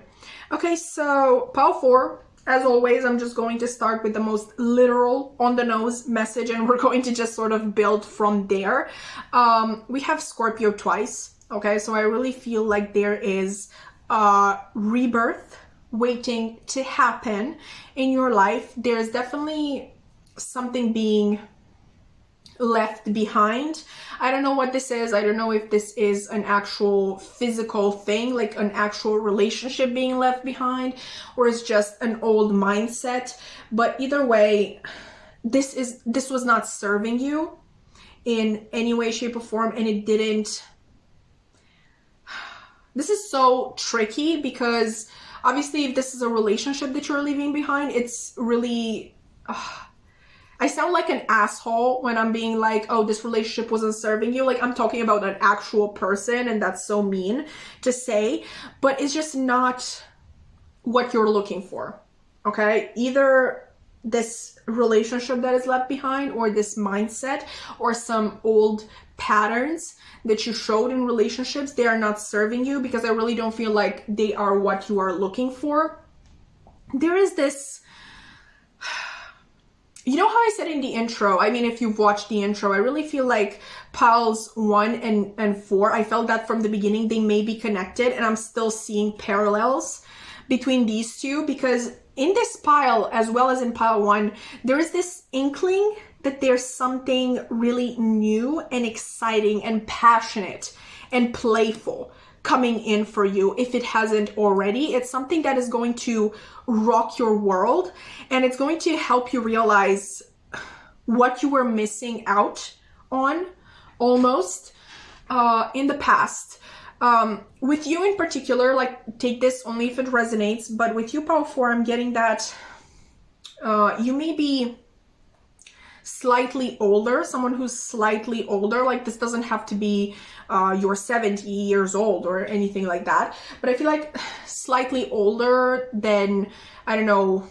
Okay, so pile 4, as always, I'm just going to start with the most literal, on-the-nose message, and we're going to just sort of build from there. We have Scorpio twice, okay, so I really feel like there is rebirth waiting to happen in your life. There's definitely something being left behind. I don't know what this is. I don't know if this is an actual physical thing, like an actual relationship being left behind, or it's just an old mindset. But either way, this was not serving you in any way, shape, or form, and it didn't. This is so tricky because obviously if this is a relationship that you're leaving behind, it's really, I sound like an asshole when I'm being like, oh, this relationship wasn't serving you. Like, I'm talking about an actual person, and that's so mean to say, but it's just not what you're looking for, okay? Either this relationship that is left behind, or this mindset, or some old patterns that you showed in relationships, they are not serving you, because I really don't feel like they are what you are looking for. There is this, you know how I said in the intro, I mean, if you've watched the intro, I really feel like piles 1 and 4, I felt that from the beginning, they may be connected, and I'm still seeing parallels between these two, because in this pile, as well as in pile 1, there is this inkling that there's something really new and exciting and passionate and playful coming in for you. If it hasn't already, it's something that is going to rock your world, and it's going to help you realize what you were missing out on almost in the past. With you in particular, like, take this only if it resonates, but with you, pile 4, I'm getting that you may be slightly older, someone who's slightly older. Like, this doesn't have to be you're 70 years old or anything like that, but I feel like slightly older than, I don't know,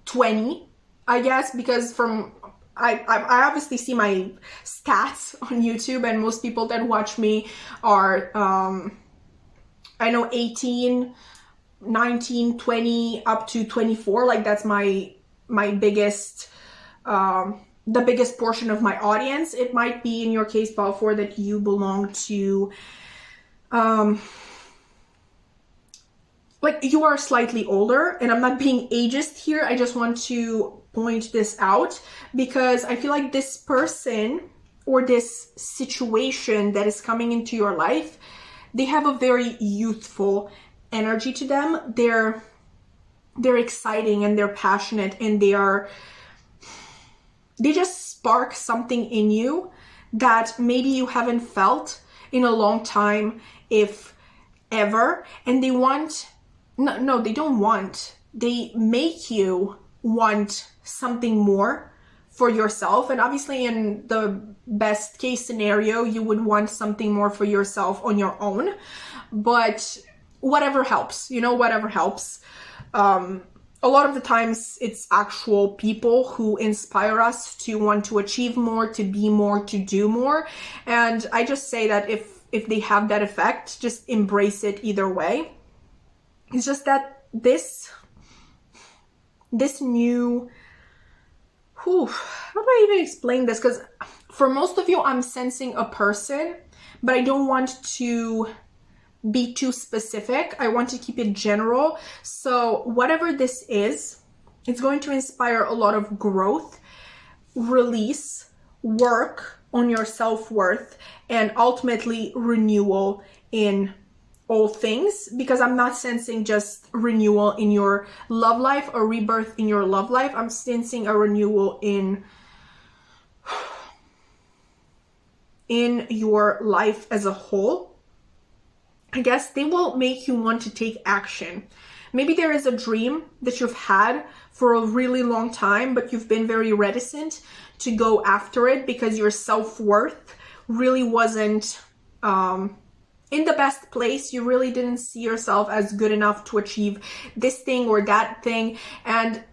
20, I guess, because from I obviously see my stats on YouTube, and most people that watch me are I know 18, 19, 20 up to 24. Like, that's my biggest the biggest portion of my audience. It might be in your case, pile 4, that you belong to like, you are slightly older, and I'm not being ageist here. I just want to point this out, because I feel like this person or this situation that is coming into your life, they have a very youthful energy to them. They're exciting, and they're passionate, and they just spark something in you that maybe you haven't felt in a long time, if ever. And they want, no, they don't want, they make you want something more for yourself. And obviously, in the best case scenario, you would want something more for yourself on your own, but whatever helps, whatever helps. A lot of the times it's actual people who inspire us to want to achieve more, to be more, to do more. And I just say that if they have that effect, just embrace it either way. It's just that this new, how do I even explain this? Because for most of you, I'm sensing a person, but I don't want to be too specific. I want to keep it general. So whatever this is, it's going to inspire a lot of growth, release, work on your self-worth, and ultimately renewal in all things, because I'm not sensing just renewal in your love life or rebirth in your love life. I'm sensing a renewal in your life as a whole. I guess they will make you want to take action. Maybe there is a dream that you've had for a really long time, but you've been very reticent to go after it because your self-worth really wasn't in the best place. You really didn't see yourself as good enough to achieve this thing or that thing. And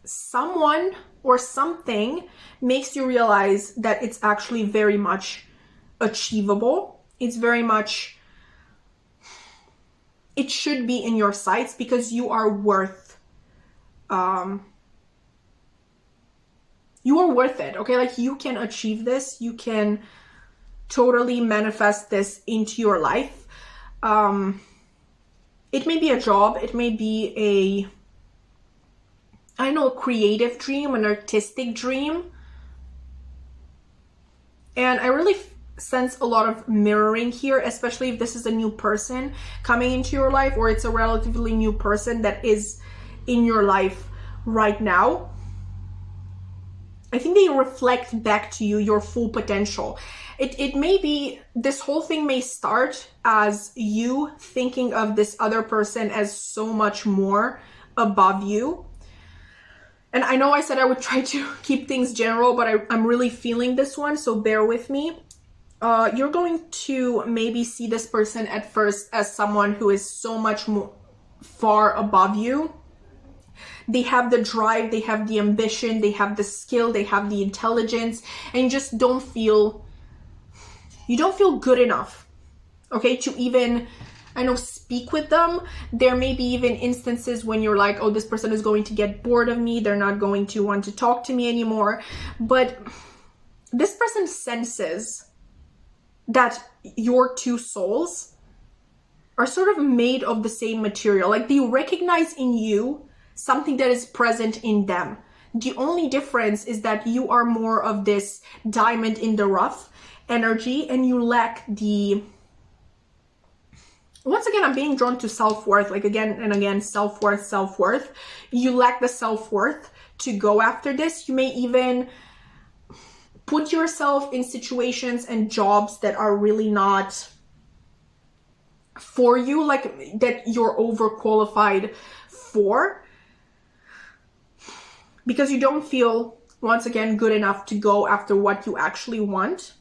someone or something makes you realize that it's actually very much achievable. It's very much, it should be in your sights, because you are worth it, okay? Like, you can achieve this. You can totally manifest this into your life. It may be a job. It may be a creative dream, an artistic dream. And I really sense a lot of mirroring here, especially if this is a new person coming into your life, or it's a relatively new person that is in your life right now. I think they reflect back to you your full potential. It may be, this whole thing may start as you thinking of this other person as so much more above you. And I know I said I would try to keep things general, but I'm really feeling this one, so bear with me. You're going to maybe see this person at first as someone who is so much more far above you. They have the drive, they have the ambition, they have the skill, they have the intelligence, and you just don't feel good enough, okay, to even, I know, speak with them. There may be even instances when you're like, oh, this person is going to get bored of me, they're not going to want to talk to me anymore. But this person senses that your two souls are sort of made of the same material. Like, they recognize in you something that is present in them. The only difference is that you are more of this diamond in the rough energy, and you lack the, once again, I'm being drawn to self-worth, like again and again, self-worth. You lack the self-worth to go after this. You may even put yourself in situations and jobs that are really not for you, like that you're overqualified for, because you don't feel, once again, good enough to go after what you actually want.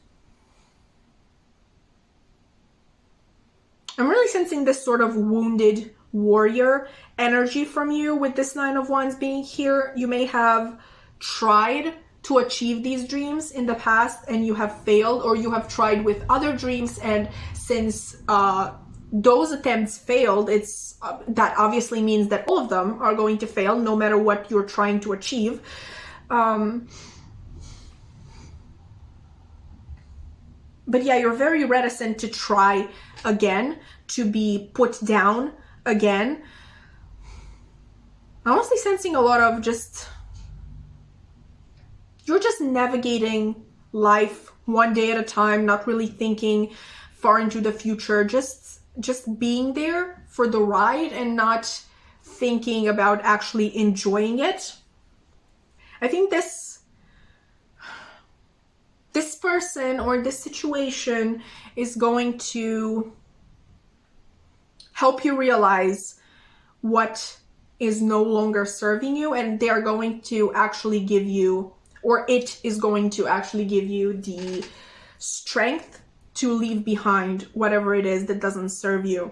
I'm really sensing this sort of wounded warrior energy from you with this Nine of Wands being here. You may have tried to achieve these dreams in the past and you have failed, or you have tried with other dreams, and since those attempts failed, it's that obviously means that all of them are going to fail no matter what you're trying to achieve. But yeah, you're very reticent to try again, to be put down again. I'm honestly sensing a lot of you're just navigating life one day at a time, not really thinking far into the future, just being there for the ride and not thinking about actually enjoying it. I think this person or this situation is going to help you realize what is no longer serving you, and they are going to actually give you, or it is going to actually give you the strength to leave behind whatever it is that doesn't serve you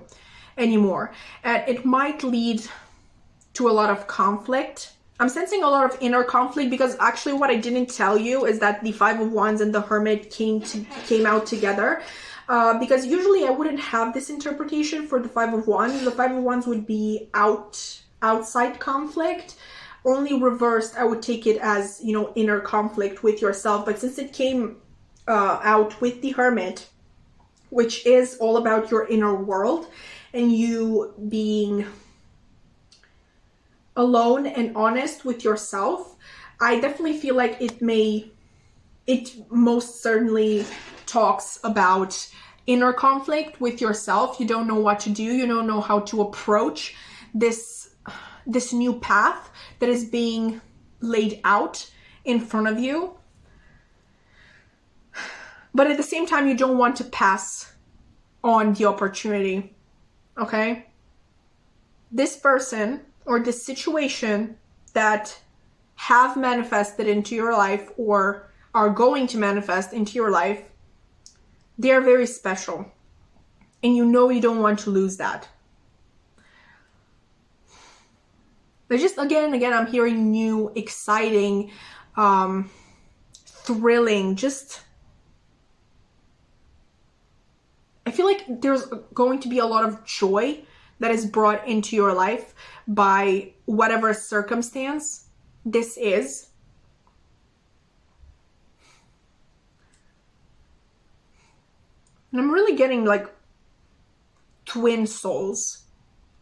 anymore. And it might lead to a lot of conflict. I'm sensing a lot of inner conflict, because actually what I didn't tell you is that the Five of Wands and the Hermit came out together. Because usually I wouldn't have this interpretation for the Five of Wands. The Five of Wands would be outside conflict. Only reversed, I would take it as, you know, inner conflict with yourself. But since it came out with the Hermit, which is all about your inner world and you being alone and honest with yourself, I definitely feel like it most certainly talks about inner conflict with yourself. You don't know what to do. You don't know how to approach this new path that is being laid out in front of you. But at the same time, you don't want to pass on the opportunity, okay? This person or this situation that have manifested into your life or are going to manifest into your life, they are very special. And you know you don't want to lose that. But just again and again, I'm hearing new, exciting, thrilling, I feel like there's going to be a lot of joy that is brought into your life by whatever circumstance this is. And I'm really getting like twin souls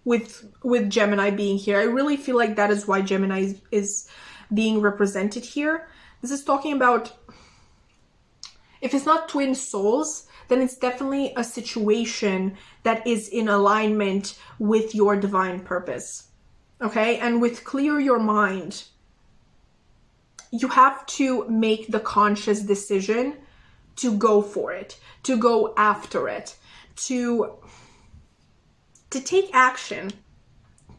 with Gemini being here. I really feel like that is why Gemini is being represented here. This is talking about, if it's not twin souls, then it's definitely a situation that is in alignment with your divine purpose. Okay? And with clear your mind, you have to make the conscious decision to go for it, to go after it, to take action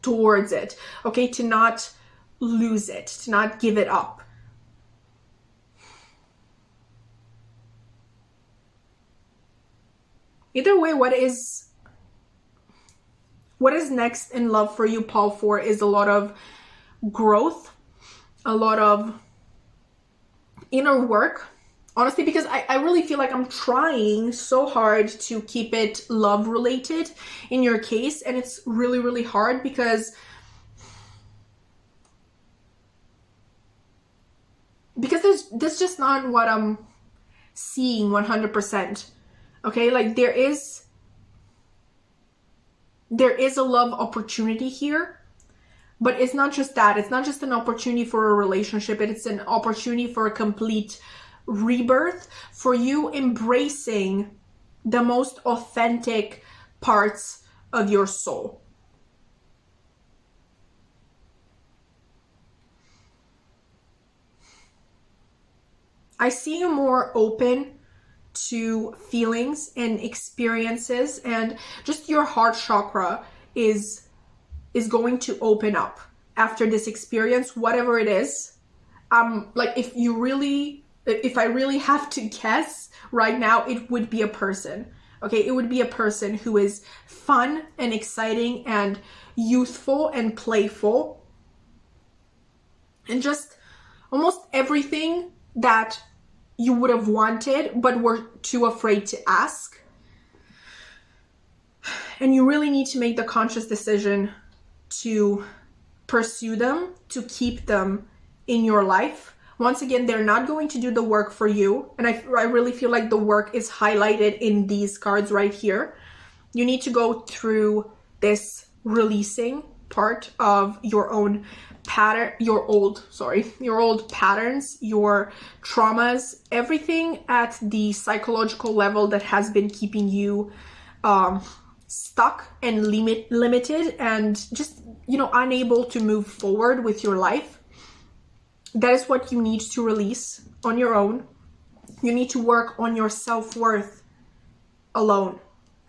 towards it, okay? To not lose it, to not give it up. Either way, what is next in love for you, Pile 4, is a lot of growth, a lot of inner work. Honestly, because I really feel like I'm trying so hard to keep it love related in your case, and it's really, really hard because that's just not what I'm seeing 100%. Okay, like there is a love opportunity here, but it's not just that. It's not just an opportunity for a relationship. It's an opportunity for a complete rebirth, for you embracing the most authentic parts of your soul. I see you more open to feelings and experiences, and just your heart chakra is going to open up after this experience, whatever it is. Like if I really have to guess right now, it would be a person. Okay, it would be a person who is fun and exciting and youthful and playful, and just almost everything that you would have wanted but were too afraid to ask. And you really need to make the conscious decision to pursue them, to keep them in your life. Once again, they're not going to do the work for you. And I really feel like the work is highlighted in these cards right here. You need to go through this releasing part of your own pattern, your old patterns, your traumas, everything at the psychological level that has been keeping you stuck and limited and just, unable to move forward with your life. That is what you need to release on your own. You need to work on your self-worth alone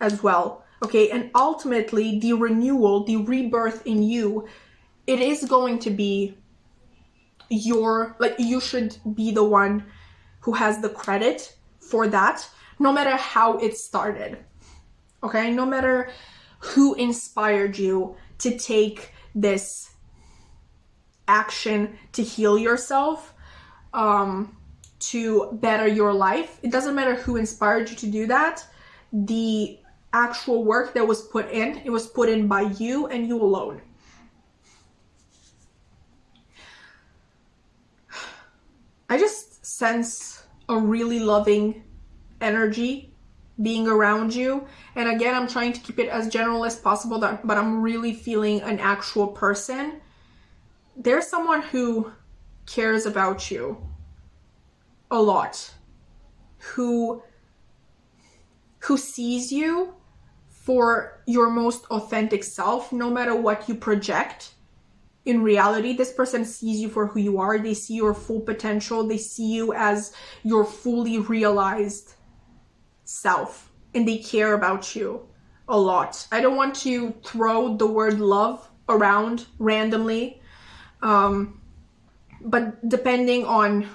as well. Okay, and ultimately the renewal, the rebirth in you, it is going to be you should be the one who has the credit for that, no matter how it started. Okay, no matter who inspired you to take this action to heal yourself, to better your life. It doesn't matter who inspired you to do that. The actual work that was put in, it was put in by you and you alone. I just sense a really loving energy being around you. And again, I'm trying to keep it as general as possible, but I'm really feeling an actual person. There's someone who cares about you a lot, who sees you for your most authentic self, no matter what you project. In reality, this person sees you for who you are. They see your full potential. They see you as your fully realized self, and they care about you a lot. I don't want to throw the word love around randomly, but depending on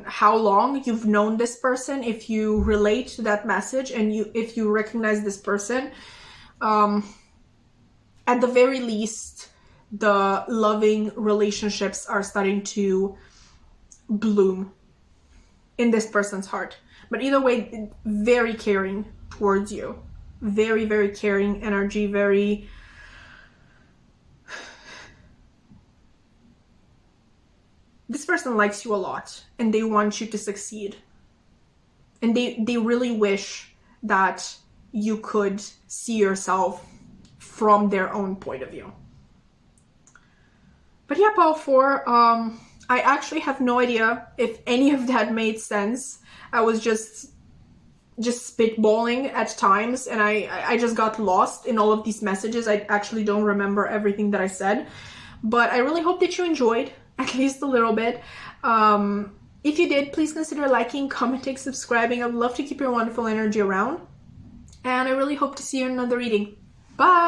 how long you've known this person, if you relate to that message and if you recognize this person, at the very least, the loving relationships are starting to bloom in this person's heart. But either way, very caring towards you. Very, very caring energy, very... This person likes you a lot and they want you to succeed. And they really wish that you could see yourself from their own point of view. But yeah, Pile 4, I actually have no idea if any of that made sense. I was just spitballing at times, and I just got lost in all of these messages. I actually don't remember everything that I said, but I really hope that you enjoyed, at least a little bit. If you did, please consider liking, commenting, subscribing. I'd love to keep your wonderful energy around, and I really hope to see you in another reading. Bye!